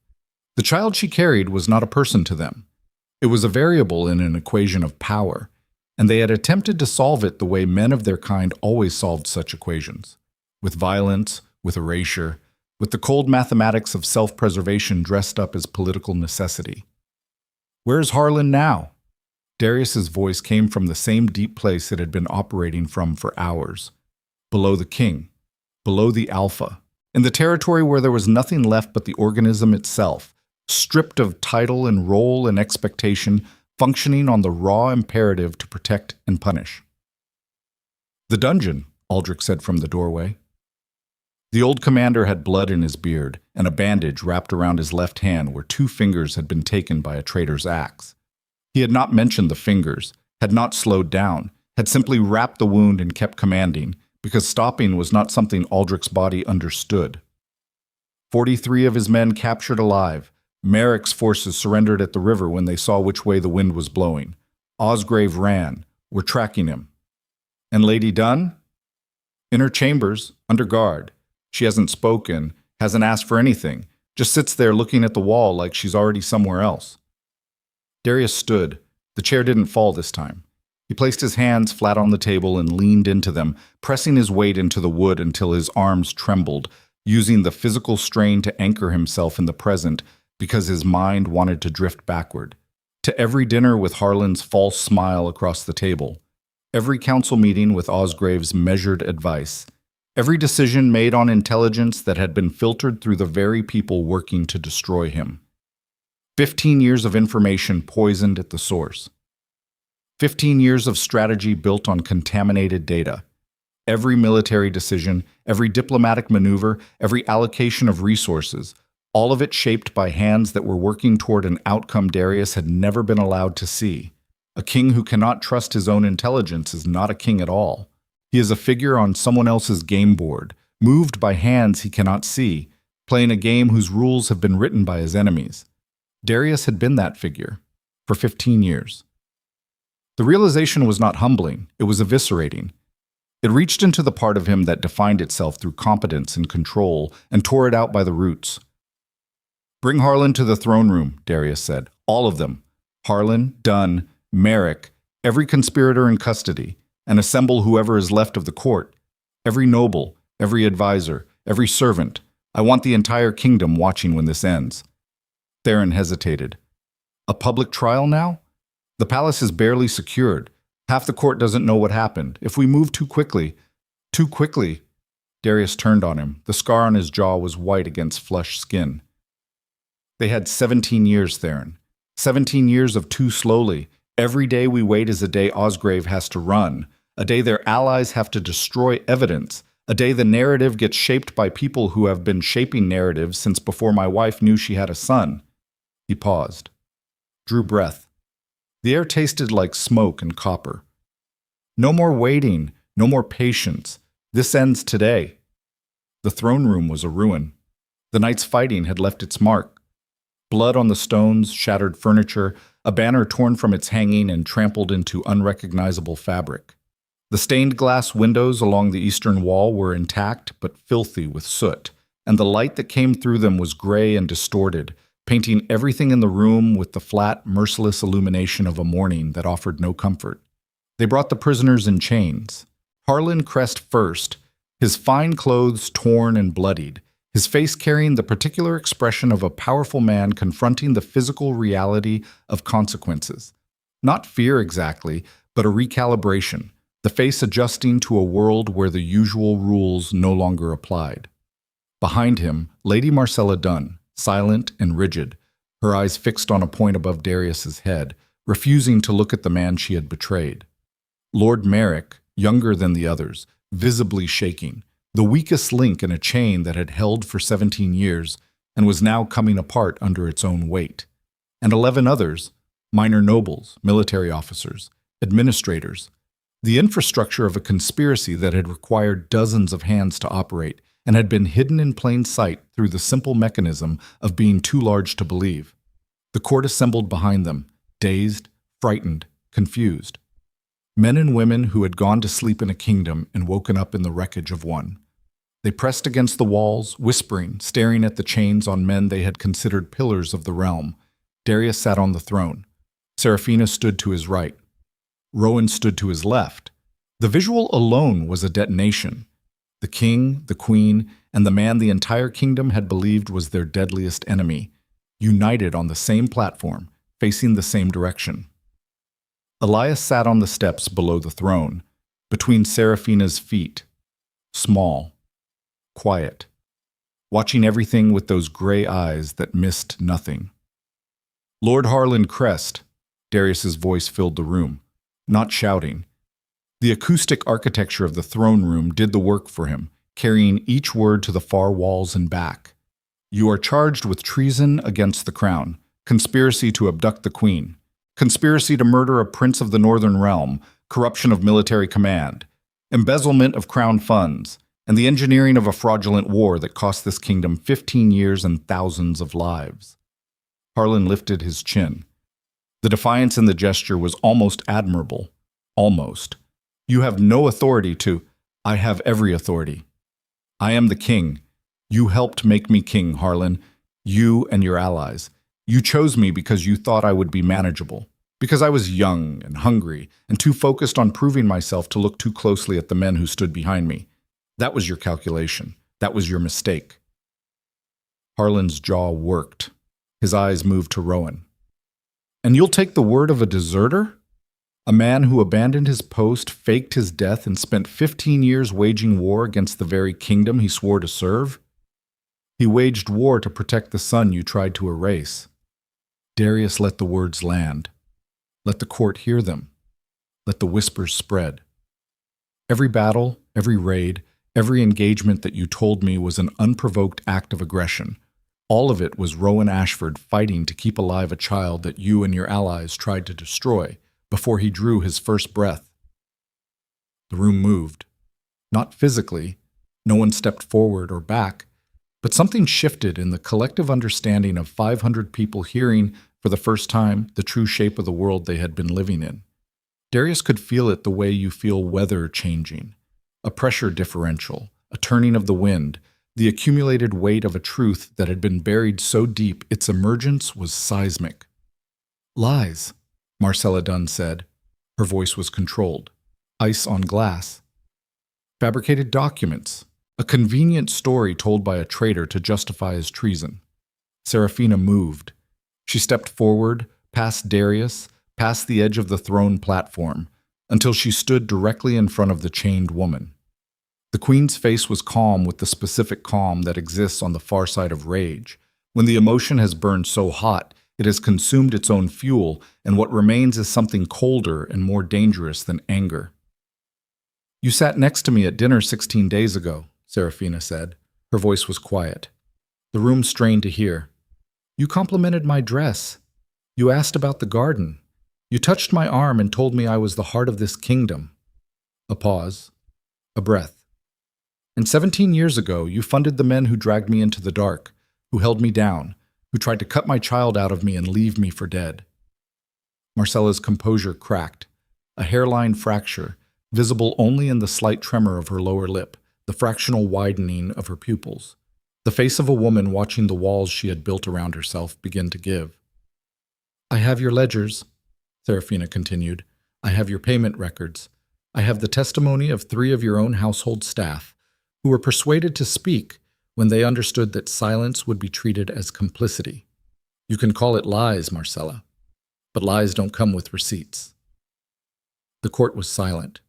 The child she carried was not a person to them. It was a variable in an equation of power, and they had attempted to solve it the way men of their kind always solved such equations, with violence, with erasure, with the cold mathematics of self-preservation dressed up as political necessity. "Where's Harlan now?" Darius's voice came from the same deep place it had been operating from for hours. Below the king, below the alpha, in the territory where there was nothing left but the organism itself, stripped of title and role and expectation, functioning on the raw imperative to protect and punish. "The dungeon," Aldrich said from the doorway. The old commander had blood in his beard and a bandage wrapped around his left hand where 2 fingers had been taken by a traitor's axe. He had not mentioned the fingers, had not slowed down, had simply wrapped the wound and kept commanding, because stopping was not something Aldrich's body understood. 43 of his men captured alive. Merrick's forces surrendered at the river when they saw which way the wind was blowing. Osgrave ran. We're tracking him. And Lady Dunn? In her chambers, under guard. She hasn't spoken, hasn't asked for anything, just sits there looking at the wall like she's already somewhere else. Darius stood. The chair didn't fall this time. He placed his hands flat on the table and leaned into them, pressing his weight into the wood until his arms trembled, using the physical strain to anchor himself in the present because his mind wanted to drift backward. To every dinner with Harlan's false smile across the table, every council meeting with Osgrave's measured advice, every decision made on intelligence that had been filtered through the very people working to destroy him. 15 years of information poisoned at the source. 15 years of strategy built on contaminated data. Every military decision, every diplomatic maneuver, every allocation of resources, all of it shaped by hands that were working toward an outcome Darius had never been allowed to see. A king who cannot trust his own intelligence is not a king at all. He is a figure on someone else's game board, moved by hands he cannot see, playing a game whose rules have been written by his enemies. Darius had been that figure for 15 years. The realization was not humbling, it was eviscerating. It reached into the part of him that defined itself through competence and control and tore it out by the roots. "Bring Harlan to the throne room," Darius said. "All of them. Harlan, Dunn, Merrick, every conspirator in custody, and assemble whoever is left of the court. Every noble, every advisor, every servant. I want the entire kingdom watching when this ends." Theron hesitated. "A public trial now? The palace is barely secured. Half the court doesn't know what happened. If we move too quickly... Darius turned on him. The scar on his jaw was white against flushed skin. "They had 17 years, Theron. 17 years of too slowly. Every day we wait is a day Osgrave has to run. A day their allies have to destroy evidence. A day the narrative gets shaped by people who have been shaping narratives since before my wife knew she had a son." He paused. Drew breath. The air tasted like smoke and copper. "No more waiting, no more patience. This ends today." The throne room was a ruin. The night's fighting had left its mark. Blood on the stones, shattered furniture, a banner torn from its hanging and trampled into unrecognizable fabric. The stained glass windows along the eastern wall were intact but filthy with soot, and the light that came through them was gray and distorted, painting everything in the room with the flat, merciless illumination of a morning that offered no comfort. They brought the prisoners in chains. Harlan Crest first, his fine clothes torn and bloodied, his face carrying the particular expression of a powerful man confronting the physical reality of consequences. Not fear exactly, but a recalibration, the face adjusting to a world where the usual rules no longer applied. Behind him, Lady Marcella Dunn, silent and rigid, her eyes fixed on a point above Darius's head, refusing to look at the man she had betrayed. Lord Merrick, younger than the others, visibly shaking, the weakest link in a chain that had held for 17 years and was now coming apart under its own weight. And 11 others, minor nobles, military officers, administrators, the infrastructure of a conspiracy that had required dozens of hands to operate and had been hidden in plain sight through the simple mechanism of being too large to believe. The court assembled behind them, dazed, frightened, confused. Men and women who had gone to sleep in a kingdom and woken up in the wreckage of one. They pressed against the walls, whispering, staring at the chains on men they had considered pillars of the realm. Darius sat on the throne. Seraphina stood to his right. Rowan stood to his left. The visual alone was a detonation. The king, the queen, and the man the entire kingdom had believed was their deadliest enemy, united on the same platform, facing the same direction. Elias sat on the steps below the throne, between Seraphina's feet, small, quiet, watching everything with those gray eyes that missed nothing. Lord Harlan Crest, Darius's voice filled the room, not shouting. The acoustic architecture of the throne room did the work for him, carrying each word to the far walls and back. You are charged with treason against the crown, conspiracy to abduct the queen, conspiracy to murder a prince of the northern realm, corruption of military command, embezzlement of crown funds, and the engineering of a fraudulent war that cost this kingdom 15 years and thousands of lives. Harlan lifted his chin. The defiance in the gesture was almost admirable. Almost. You have no authority to. I have every authority. I am the king. You helped make me king, Harlan. You and your allies. You chose me because you thought I would be manageable. Because I was young and hungry and too focused on proving myself to look too closely at the men who stood behind me. That was your calculation. That was your mistake. Harlan's jaw worked. His eyes moved to Rowan. And you'll take the word of a deserter? A man who abandoned his post, faked his death, and spent 15 years waging war against the very kingdom he swore to serve? He waged war to protect the son you tried to erase. Darius let the words land. Let the court hear them. Let the whispers spread. Every battle, every raid, every engagement that you told me was an unprovoked act of aggression. All of it was Rowan Ashford fighting to keep alive a child that you and your allies tried to destroy before he drew his first breath. The room moved. Not physically, no one stepped forward or back, but something shifted in the collective understanding of 500 people hearing, for the first time, the true shape of the world they had been living in. Darius could feel it the way you feel weather changing, a pressure differential, a turning of the wind, the accumulated weight of a truth that had been buried so deep its emergence was seismic. Lies, Marcella Dunn said. Her voice was controlled. Ice on glass. Fabricated documents. A convenient story told by a traitor to justify his treason. Seraphina moved. She stepped forward, past Darius, past the edge of the throne platform, until she stood directly in front of the chained woman. The queen's face was calm with the specific calm that exists on the far side of rage, when the emotion has burned so hot it has consumed its own fuel, and what remains is something colder and more dangerous than anger. You sat next to me at dinner 16 days ago, Seraphina said. Her voice was quiet. The room strained to hear. You complimented my dress. You asked about the garden. You touched my arm and told me I was the heart of this kingdom. A pause. A breath. And 17 years ago, you funded the men who dragged me into the dark, who held me down, who tried to cut my child out of me and leave me for dead. Marcella's composure cracked. A hairline fracture, visible only in the slight tremor of her lower lip, the fractional widening of her pupils. The face of a woman watching the walls she had built around herself begin to give. I have your ledgers, Seraphina continued. I have your payment records. I have the testimony of 3 of your own household staff, who were persuaded to speak when they understood that silence would be treated as complicity. You can call it lies, Marcella, but lies don't come with receipts. The court was silent.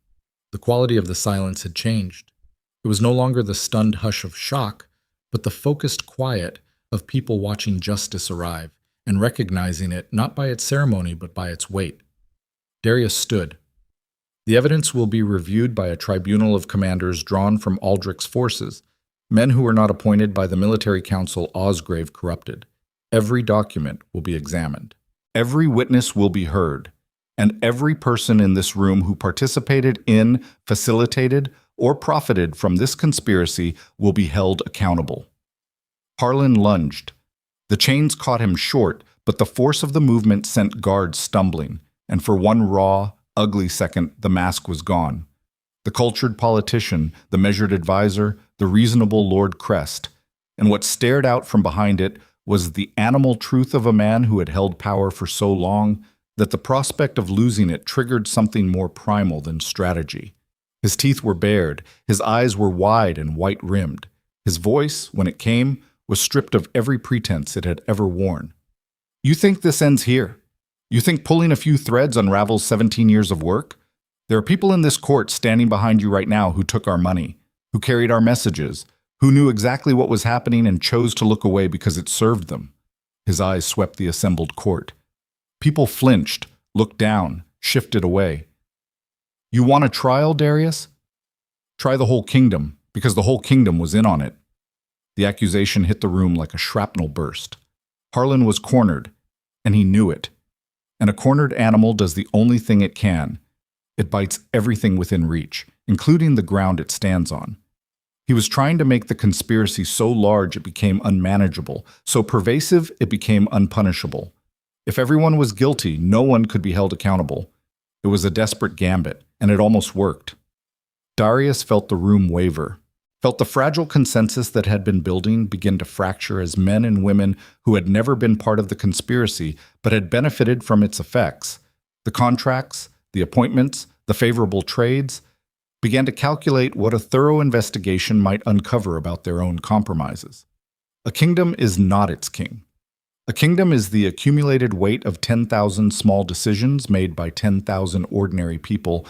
The quality of the silence had changed. It was no longer the stunned hush of shock, but the focused quiet of people watching justice arrive and recognizing it not by its ceremony but by its weight. Darius stood. The evidence will be reviewed by a tribunal of commanders drawn from Aldrich's forces, men who were not appointed by the military council Osgrave corrupted. Every document will be examined. Every witness will be heard, and every person in this room who participated in, facilitated, or profited from this conspiracy will be held accountable. Harlan lunged. The chains caught him short, but the force of the movement sent guards stumbling, and for one raw, ugly second, the mask was gone. The cultured politician, the measured advisor, the reasonable Lord Crest, and what stared out from behind it was the animal truth of a man who had held power for so long that the prospect of losing it triggered something more primal than strategy. His teeth were bared, his eyes were wide and white-rimmed. His voice, when it came, was stripped of every pretense it had ever worn. You think this ends here? You think pulling a few threads unravels 17 years of work? There are people in this court standing behind you right now who took our money, who carried our messages, who knew exactly what was happening and chose to look away because it served them. His eyes swept the assembled court. People flinched, looked down, shifted away. You want a trial, Darius? Try the whole kingdom, because the whole kingdom was in on it. The accusation hit the room like a shrapnel burst. Harlan was cornered, and he knew it. And a cornered animal does the only thing it can. It bites everything within reach, including the ground it stands on. He was trying to make the conspiracy so large it became unmanageable, so pervasive it became unpunishable. If everyone was guilty, no one could be held accountable. It was a desperate gambit, and it almost worked. Darius felt the room waver, felt the fragile consensus that had been building begin to fracture as men and women who had never been part of the conspiracy but had benefited from its effects, the contracts, the appointments, the favorable trades, began to calculate what a thorough investigation might uncover about their own compromises. A kingdom is not its king. A kingdom is the accumulated weight of 10,000 small decisions made by 10,000 ordinary people,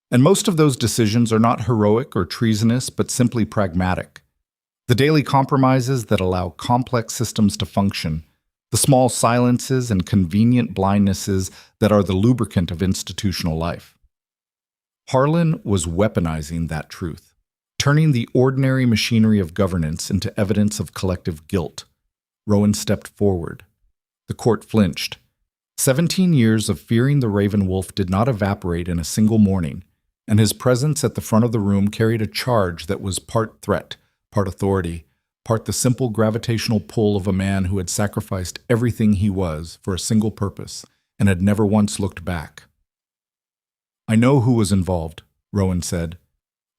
and most of those decisions are not heroic or treasonous, but simply pragmatic. The daily compromises that allow complex systems to function, the small silences and convenient blindnesses that are the lubricant of institutional life. Harlan was weaponizing that truth, turning the ordinary machinery of governance into evidence of collective guilt. Rowan stepped forward. The court flinched. 17 years of fearing the Raven Wolf did not evaporate in a single morning, and his presence at the front of the room carried a charge that was part threat, part authority, part the simple gravitational pull of a man who had sacrificed everything he was for a single purpose and had never once looked back. I know who was involved, Rowan said.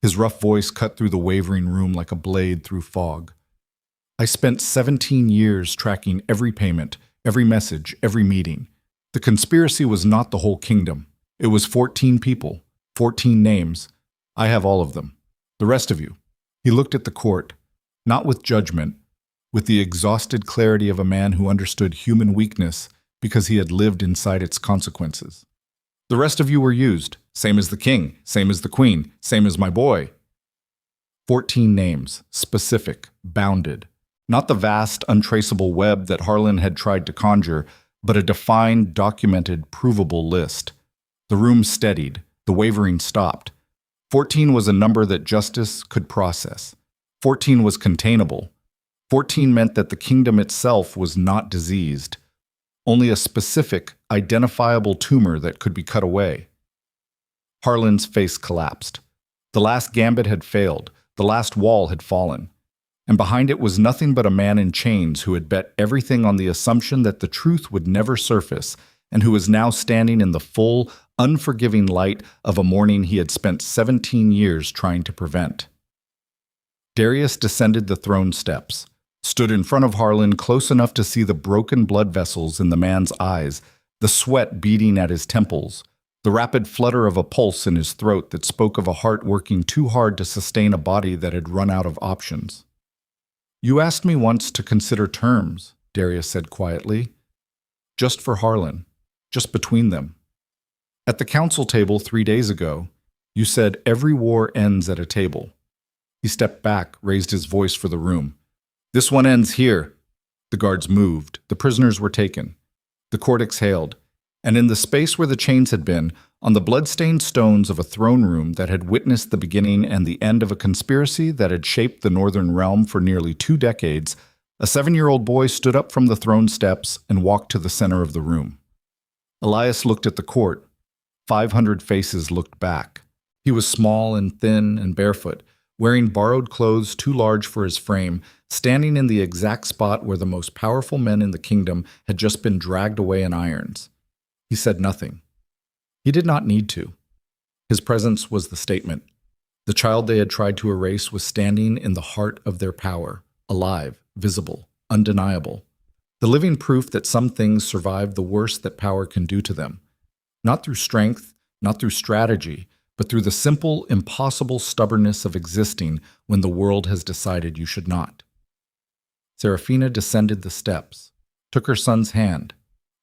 His rough voice cut through the wavering room like a blade through fog. I spent 17 years tracking every payment, every message, every meeting. The conspiracy was not the whole kingdom. It was 14 people, 14 names. I have all of them. The rest of you. He looked at the court, not with judgment, with the exhausted clarity of a man who understood human weakness because he had lived inside its consequences. The rest of you were used, same as the king, same as the queen, same as my boy. 14 names, specific, bounded. Not the vast, untraceable web that Harlan had tried to conjure, but a defined, documented, provable list. The room steadied, the wavering stopped. 14 was a number that justice could process. 14 was containable. 14 meant that the kingdom itself was not diseased. Only a specific, identifiable tumor that could be cut away. Harlan's face collapsed. The last gambit had failed, the last wall had fallen, and behind it was nothing but a man in chains who had bet everything on the assumption that the truth would never surface, and who was now standing in the full, unforgiving light of a morning he had spent 17 years trying to prevent. Darius descended the throne steps, stood in front of Harlan close enough to see the broken blood vessels in the man's eyes, the sweat beating at his temples, the rapid flutter of a pulse in his throat that spoke of a heart working too hard to sustain a body that had run out of options. You asked me once to consider terms, Darius said quietly. Just for Harlan, just between them. At the council table 3 days ago, you said every war ends at a table. He stepped back, raised his voice for the room. This one ends here. The guards moved. The prisoners were taken. The court exhaled. And in the space where the chains had been, On the blood-stained stones of a throne room that had witnessed the beginning and the end of a conspiracy that had shaped the Northern Realm for nearly 2 decades, a 7-year-old boy stood up from the throne steps and walked to the center of the room. Elias looked at the court. 500 faces looked back. He was small and thin and barefoot, wearing borrowed clothes too large for his frame, standing in the exact spot where the most powerful men in the kingdom had just been dragged away in irons. He said nothing. He did not need to. His presence was the statement. The child they had tried to erase was standing in the heart of their power, alive, visible, undeniable. The living proof that some things survive the worst that power can do to them. Not through strength, not through strategy, but through the simple, impossible stubbornness of existing when the world has decided you should not. Serafina descended the steps, took her son's hand,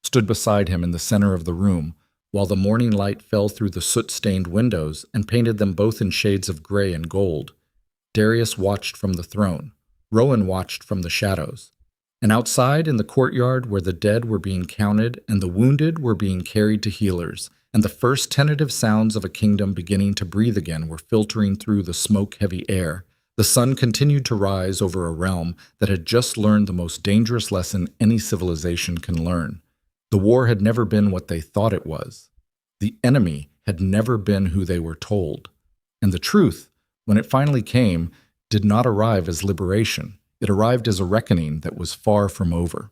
stood beside him in the center of the room, while the morning light fell through the soot-stained windows and painted them both in shades of gray and gold. Darius watched from the throne. Rowan watched from the shadows. And outside in the courtyard where the dead were being counted and the wounded were being carried to healers, and the first tentative sounds of a kingdom beginning to breathe again were filtering through the smoke-heavy air, the sun continued to rise over a realm that had just learned the most dangerous lesson any civilization can learn. The war had never been what they thought it was. The enemy had never been who they were told. And the truth, when it finally came, did not arrive as liberation. It arrived as a reckoning that was far from over.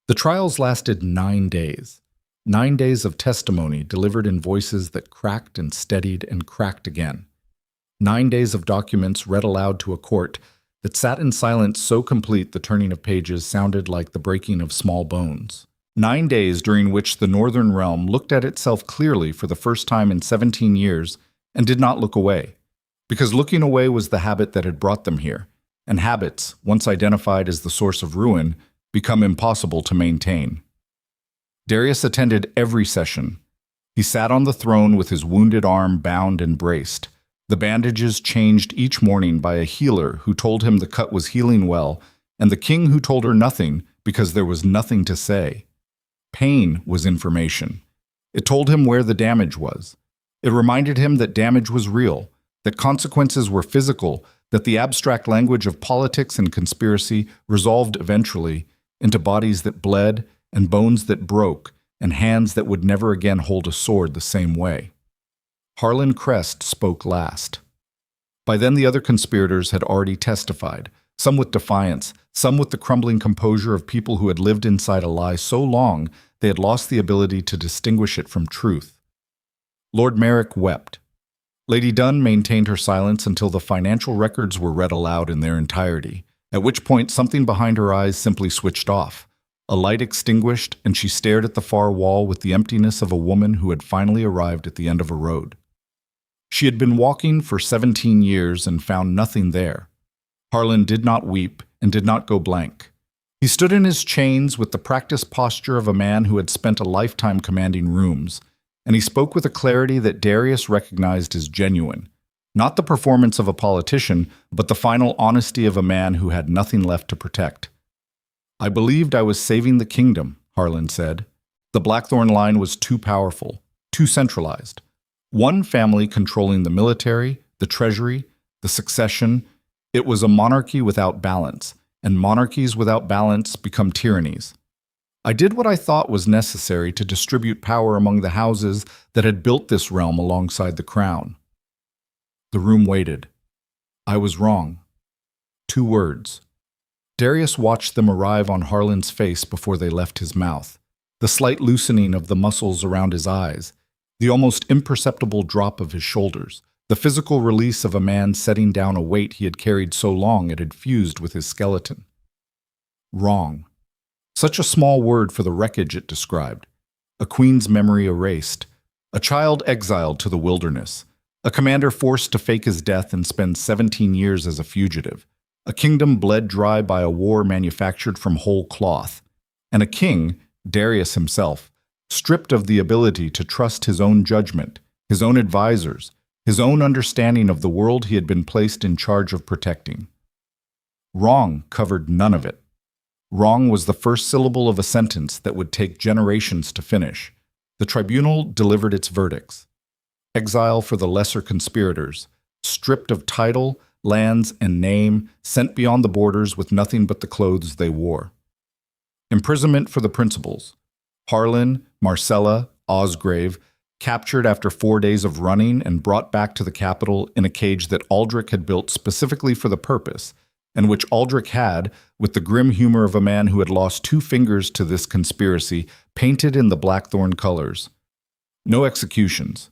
The trials lasted 9 days. 9 days of testimony delivered in voices that cracked and steadied and cracked again. 9 days of documents read aloud to a court that sat in silence so complete the turning of pages sounded like the breaking of small bones. 9 days during which the Northern Realm looked at itself clearly for the first time in 17 years and did not look away, because looking away was the habit that had brought them here, and habits, once identified as the source of ruin, become impossible to maintain. Darius attended every session. He sat on the throne with his wounded arm bound and braced. The bandages changed each morning by a healer who told him the cut was healing well, and the king who told her nothing because there was nothing to say. Pain was information. It told him where the damage was. It reminded him that damage was real, that consequences were physical, that the abstract language of politics and conspiracy resolved eventually into bodies that bled and bones that broke and hands that would never again hold a sword the same way. Harlan Crest spoke last. By then the other conspirators had already testified, some with defiance, some with the crumbling composure of people who had lived inside a lie so long they had lost the ability to distinguish it from truth. Lord Merrick wept. Lady Dunn maintained her silence until the financial records were read aloud in their entirety, at which point something behind her eyes simply switched off. A light extinguished, and she stared at the far wall with the emptiness of a woman who had finally arrived at the end of a road. She had been walking for 17 years and found nothing there. Harlan did not weep and did not go blank. He stood in his chains with the practiced posture of a man who had spent a lifetime commanding rooms, and he spoke with a clarity that Darius recognized as genuine. Not the performance of a politician, but the final honesty of a man who had nothing left to protect. "I believed I was saving the kingdom," Harlan said. The Blackthorne line was too powerful, too centralized. One family controlling the military, the treasury, the succession. It was a monarchy without balance, and monarchies without balance become tyrannies. I did what I thought was necessary to distribute power among the houses that had built this realm alongside the crown. The room waited. I was wrong. 2 words. Darius watched them arrive on Harlan's face before they left his mouth. The slight loosening of the muscles around his eyes, the almost imperceptible drop of his shoulders, the physical release of a man setting down a weight he had carried so long it had fused with his skeleton. Wrong. Such a small word for the wreckage it described. A queen's memory erased. A child exiled to the wilderness. A commander forced to fake his death and spend 17 years as a fugitive. A kingdom bled dry by a war manufactured from whole cloth. And a king, Darius himself, stripped of the ability to trust his own judgment, his own advisors, his own understanding of the world he had been placed in charge of protecting. Wrong covered none of it. Wrong was the first syllable of a sentence that would take generations to finish. The tribunal delivered its verdicts. Exile for the lesser conspirators, stripped of title, lands, and name, sent beyond the borders with nothing but the clothes they wore. Imprisonment for the principals. Harlan, Marcella, Osgrave, captured after 4 days of running and brought back to the capital in a cage that Aldrich had built specifically for the purpose, and which Aldrich had, with the grim humor of a man who had lost 2 fingers to this conspiracy, painted in the Blackthorne colors. No executions.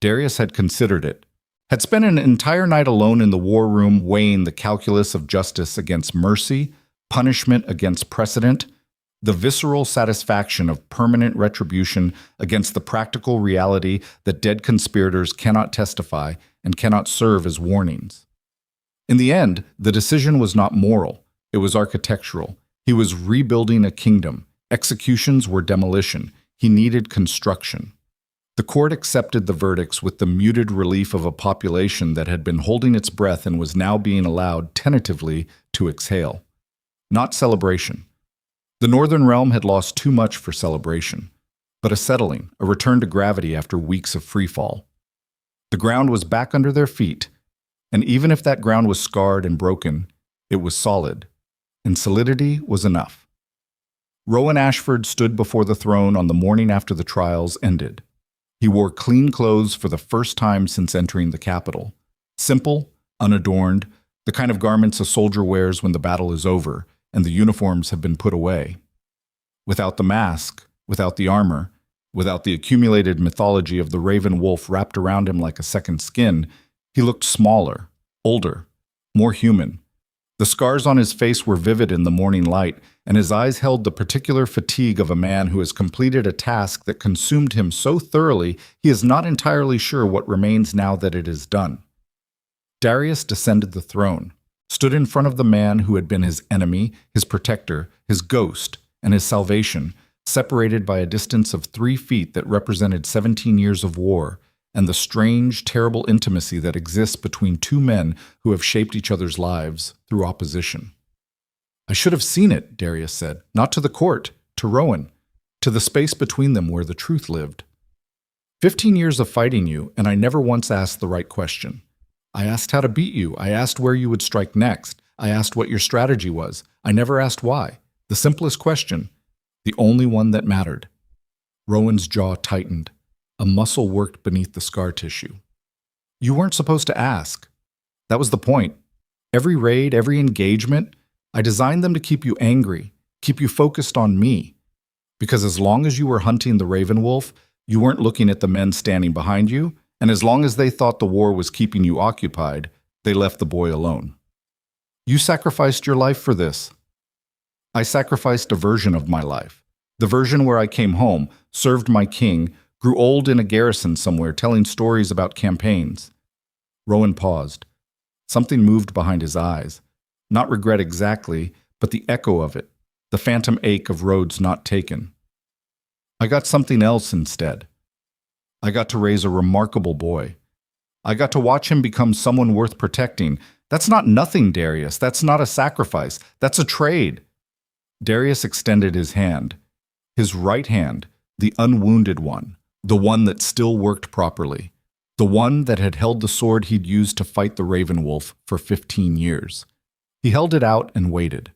Darius had considered it, had spent an entire night alone in the war room weighing the calculus of justice against mercy, punishment against precedent, the visceral satisfaction of permanent retribution against the practical reality that dead conspirators cannot testify and cannot serve as warnings. In the end, the decision was not moral, it was architectural. He was rebuilding a kingdom. Executions were demolition. He needed construction. The court accepted the verdicts with the muted relief of a population that had been holding its breath and was now being allowed tentatively to exhale. Not celebration. The Northern Realm had lost too much for celebration, but a settling, a return to gravity after weeks of freefall. The ground was back under their feet, and even if that ground was scarred and broken, it was solid, and solidity was enough. Rowan Ashford stood before the throne on the morning after the trials ended. He wore clean clothes for the first time since entering the capital. Simple, unadorned, the kind of garments a soldier wears when the battle is over and the uniforms have been put away. Without the mask, without the armor, without the accumulated mythology of the raven wolf wrapped around him like a second skin, he looked smaller, older, more human. The scars on his face were vivid in the morning light, and his eyes held the particular fatigue of a man who has completed a task that consumed him so thoroughly he is not entirely sure what remains now that it is done. Darius descended the throne, stood in front of the man who had been his enemy, his protector, his ghost, and his salvation, separated by a distance of 3 feet that represented 17 years of war, and the strange, terrible intimacy that exists between 2 men who have shaped each other's lives through opposition. "I should have seen it," Darius said, "not to the court, to Rowan, to the space between them where the truth lived. 15 years of fighting you, and I never once asked the right question. I asked how to beat you. I asked where you would strike next. I asked what your strategy was. I never asked why. The simplest question, the only one that mattered." Rowan's jaw tightened. A muscle worked beneath the scar tissue. "You weren't supposed to ask. That was the point. Every raid, every engagement, I designed them to keep you angry, keep you focused on me. Because as long as you were hunting the raven wolf, you weren't looking at the men standing behind you, and as long as they thought the war was keeping you occupied, they left the boy alone. You sacrificed your life for this. I sacrificed a version of my life, the version where I came home, served my king, grew old in a garrison somewhere telling stories about campaigns." Rowan paused. Something moved behind his eyes. Not regret exactly, but the echo of it, the phantom ache of roads not taken. "I got something else instead. I got to raise a remarkable boy. I got to watch him become someone worth protecting. That's not nothing, Darius. That's not a sacrifice. That's a trade." Darius extended his hand. His right hand, the unwounded one, the one that still worked properly, the one that had held the sword he'd used to fight the raven wolf for 15 years. He held it out and waited.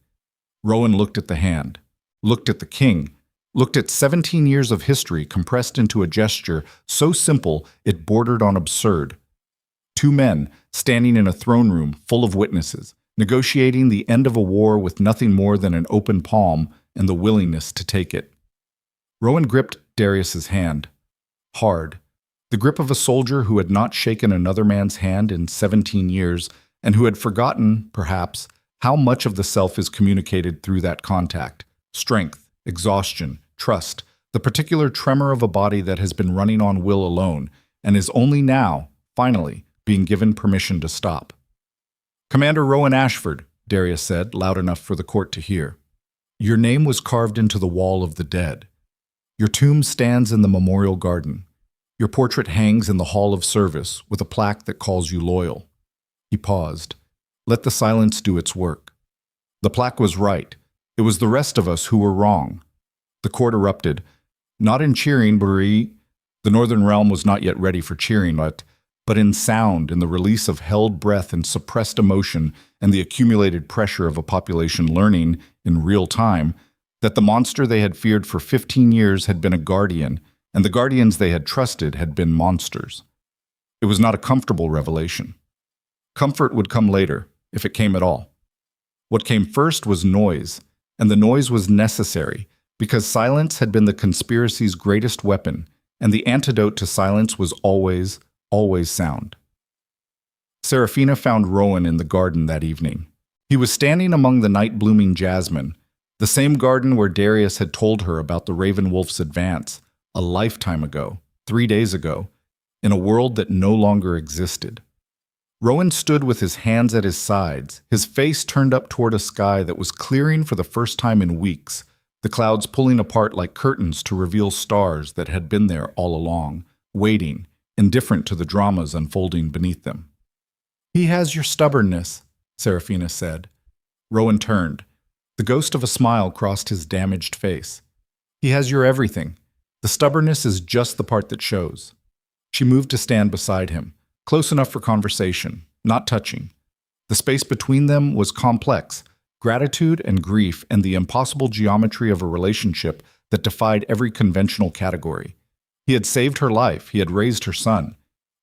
Rowan looked at the hand, looked at the king, looked at 17 years of history compressed into a gesture so simple it bordered on absurd. 2 men standing in a throne room full of witnesses, negotiating the end of a war with nothing more than an open palm and the willingness to take it. Rowan gripped Darius's hand. Hard. The grip of a soldier who had not shaken another man's hand in 17 years and who had forgotten, perhaps, how much of the self is communicated through that contact. Strength, exhaustion, trust, the particular tremor of a body that has been running on will alone and is only now, finally, being given permission to stop. "Commander Rowan Ashford," Darius said, loud enough for the court to hear. "Your name was carved into the wall of the dead. Your tomb stands in the memorial garden. Your portrait hangs in the hall of service with a plaque that calls you loyal." He paused. Let the silence do its work. The plaque was right. It was the rest of us who were wrong. The court erupted. Not in cheering, Buri. The Northern Realm was not yet ready for cheering, but in sound, in the release of held breath and suppressed emotion and the accumulated pressure of a population learning, in real time, that the monster they had feared for 15 years had been a guardian, and the guardians they had trusted had been monsters. It was not a comfortable revelation. Comfort would come later, if it came at all. What came first was noise, and the noise was necessary, because silence had been the conspiracy's greatest weapon, and the antidote to silence was always, always sound. Seraphina found Rowan in the garden that evening. He was standing among the night-blooming jasmine, the same garden where Darius had told her about the Raven Wolf's advance, a lifetime ago, 3 days ago, in a world that no longer existed. Rowan stood with his hands at his sides, his face turned up toward a sky that was clearing for the first time in weeks, the clouds pulling apart like curtains to reveal stars that had been there all along, waiting, indifferent to the dramas unfolding beneath them. "He has your stubbornness," Seraphina said. Rowan turned. The ghost of a smile crossed his damaged face. "He has your everything. The stubbornness is just the part that shows." She moved to stand beside him, close enough for conversation, not touching. The space between them was complex, gratitude and grief and the impossible geometry of a relationship that defied every conventional category. He had saved her life, he had raised her son.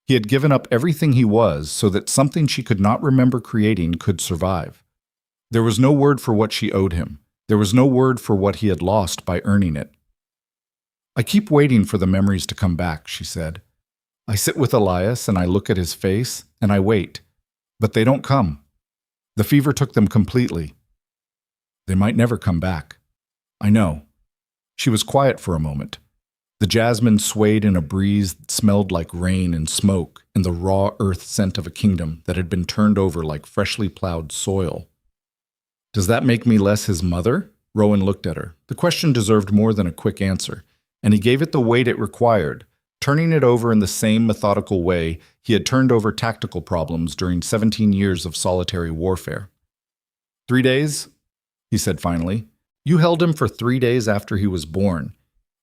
He had given up everything he was so that something she could not remember creating could survive. There was no word for what she owed him. There was no word for what he had lost by earning it. "I keep waiting for the memories to come back," she said. "I sit with Elias and I look at his face and I wait, but they don't come. The fever took them completely. They might never come back. I know." She was quiet for a moment. The jasmine swayed in a breeze that smelled like rain and smoke and the raw earth scent of a kingdom that had been turned over like freshly plowed soil. "Does that make me less his mother?" Rowan looked at her. The question deserved more than a quick answer, and he gave it the weight it required, turning it over in the same methodical way he had turned over tactical problems during 17 years of solitary warfare. 3 days, he said finally. "You held him for 3 days after he was born.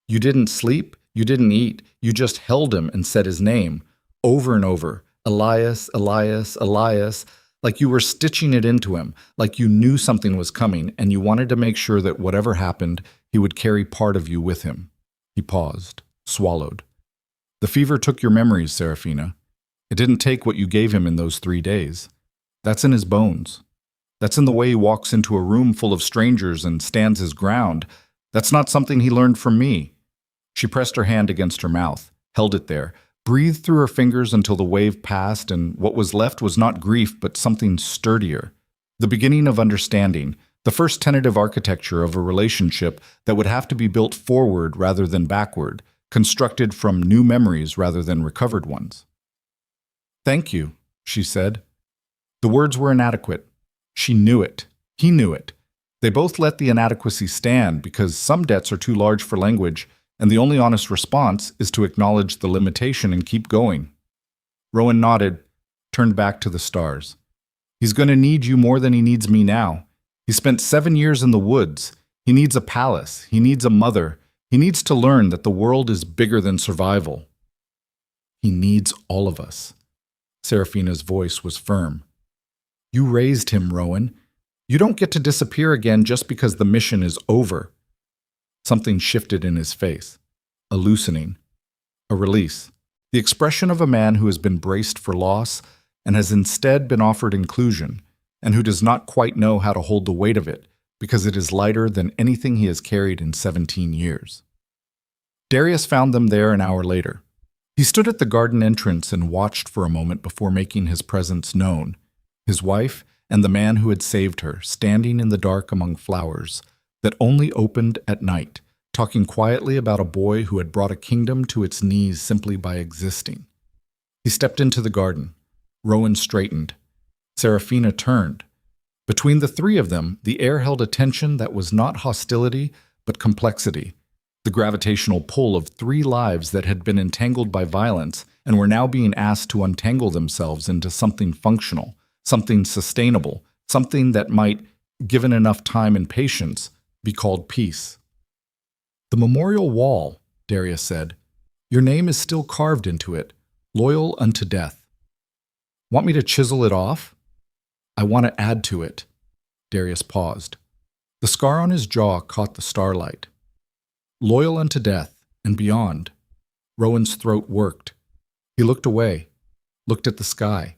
You didn't sleep, you didn't eat, you just held him and said his name, over and over, Elias, Elias, Elias, like you were stitching it into him, like you knew something was coming and you wanted to make sure that whatever happened, he would carry part of you with him." He paused, swallowed. "The fever took your memories, Seraphina. It didn't take what you gave him in those 3 days. That's in his bones. That's in the way he walks into a room full of strangers and stands his ground. That's not something he learned from me." She pressed her hand against her mouth, held it there, breathed through her fingers until the wave passed, and what was left was not grief but something sturdier. The beginning of understanding, the first tentative architecture of a relationship that would have to be built forward rather than backward, constructed from new memories rather than recovered ones. "Thank you," she said. The words were inadequate. She knew it. He knew it. They both let the inadequacy stand because some debts are too large for language, and the only honest response is to acknowledge the limitation and keep going. Rowan nodded, turned back to the stars. "He's going to need you more than he needs me now. He spent 7 years in the woods. He needs a palace. He needs a mother. He needs to learn that the world is bigger than survival. He needs all of us." Seraphina's voice was firm. "You raised him, Rowan. You don't get to disappear again just because the mission is over." Something shifted in his face. A loosening. A release. The expression of a man who has been braced for loss and has instead been offered inclusion, and who does not quite know how to hold the weight of it because it is lighter than anything he has carried in 17 years. Darius found them there an hour later. He stood at the garden entrance and watched for a moment before making his presence known. His wife and the man who had saved her, standing in the dark among flowers that only opened at night, talking quietly about a boy who had brought a kingdom to its knees simply by existing. He stepped into the garden. Rowan straightened. Seraphina turned. Between the three of them, the air held a tension that was not hostility, but complexity. The gravitational pull of 3 lives that had been entangled by violence and were now being asked to untangle themselves into something functional, something sustainable, something that might, given enough time and patience, be called peace. The memorial wall, Darius said. "Your name is still carved into it, loyal unto death." "Want me to chisel it off?" "I want to add to it." Darius paused. The scar on his jaw caught the starlight. Loyal unto death and beyond. Rowan's throat worked. He looked away, looked at the sky,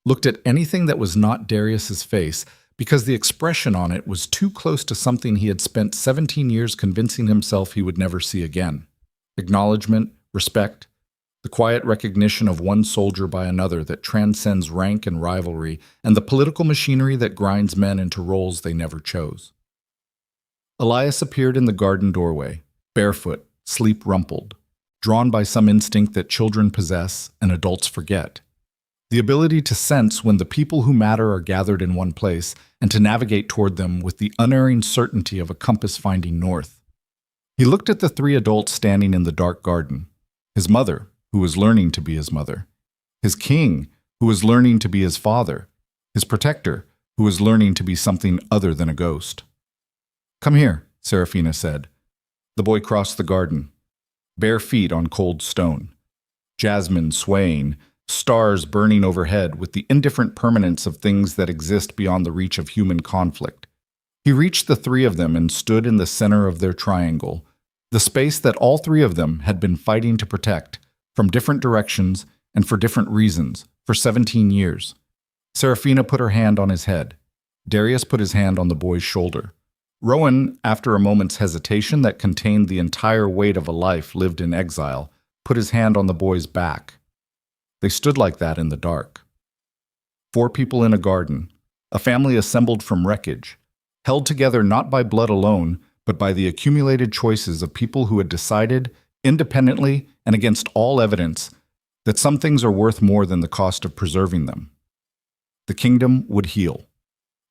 looked at anything that was not Darius's face, because the expression on it was too close to something he had spent 17 years convincing himself he would never see again. Acknowledgement, respect, the quiet recognition of one soldier by another that transcends rank and rivalry, and the political machinery that grinds men into roles they never chose. Elias appeared in the garden doorway, barefoot, sleep-rumpled, drawn by some instinct that children possess and adults forget. The ability to sense when the people who matter are gathered in one place and to navigate toward them with the unerring certainty of a compass finding north. He looked at the three adults standing in the dark garden. His mother, who was learning to be his mother. His king, who was learning to be his father. His protector, who was learning to be something other than a ghost. "Come here," Seraphina said. The boy crossed the garden, bare feet on cold stone. Jasmine swaying, stars burning overhead with the indifferent permanence of things that exist beyond the reach of human conflict. He reached the three of them and stood in the center of their triangle, the space that all three of them had been fighting to protect, from different directions and for different reasons, for 17 years. Seraphina put her hand on his head. Darius put his hand on the boy's shoulder. Rowan, after a moment's hesitation that contained the entire weight of a life lived in exile, put his hand on the boy's back. They stood like that in the dark. 4 people in a garden, a family assembled from wreckage, held together not by blood alone, but by the accumulated choices of people who had decided, independently and against all evidence, that some things are worth more than the cost of preserving them. The kingdom would heal.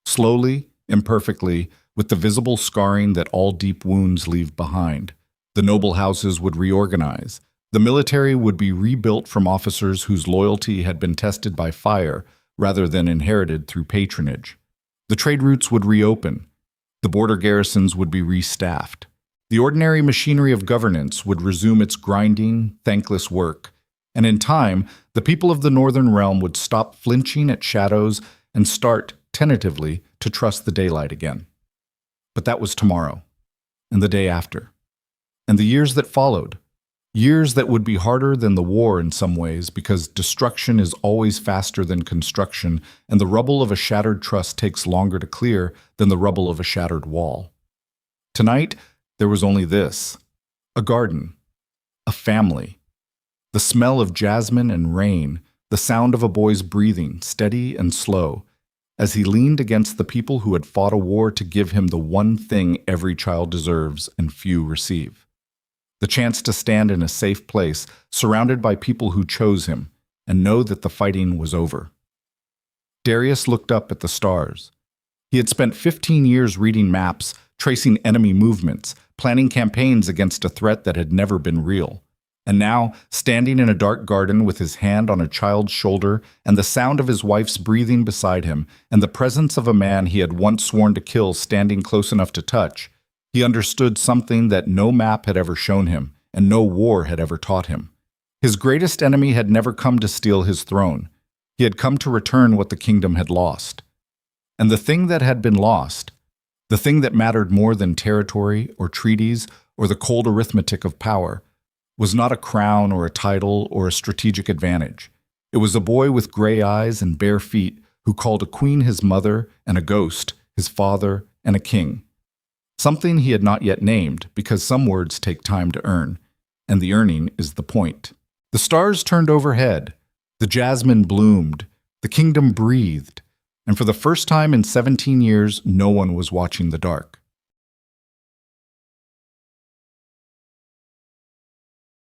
Slowly, imperfectly, with the visible scarring that all deep wounds leave behind. The noble houses would reorganize. The military would be rebuilt from officers whose loyalty had been tested by fire rather than inherited through patronage. The trade routes would reopen. The border garrisons would be restaffed. The ordinary machinery of governance would resume its grinding, thankless work. And in time, the people of the northern realm would stop flinching at shadows and start, tentatively, to trust the daylight again. But that was tomorrow, and the day after, and the years that followed. Years that would be harder than the war in some ways, because destruction is always faster than construction, and the rubble of a shattered trust takes longer to clear than the rubble of a shattered wall. Tonight, there was only this: a garden, a family, the smell of jasmine and rain, the sound of a boy's breathing, steady and slow, as he leaned against the people who had fought a war to give him the one thing every child deserves and few receive. The chance to stand in a safe place, surrounded by people who chose him, and know that the fighting was over. Darius looked up at the stars. He had spent 15 years reading maps, tracing enemy movements, planning campaigns against a threat that had never been real. And now, standing in a dark garden with his hand on a child's shoulder and the sound of his wife's breathing beside him and the presence of a man he had once sworn to kill standing close enough to touch, he understood something that no map had ever shown him and no war had ever taught him. His greatest enemy had never come to steal his throne. He had come to return what the kingdom had lost. And the thing that had been lost, the thing that mattered more than territory or treaties or the cold arithmetic of power, was not a crown or a title or a strategic advantage. It was a boy with gray eyes and bare feet who called a queen his mother and a ghost his father and a king. Something he had not yet named, because some words take time to earn, and the earning is the point. The stars turned overhead, the jasmine bloomed, the kingdom breathed, and for the first time in 17 years, no one was watching the dark.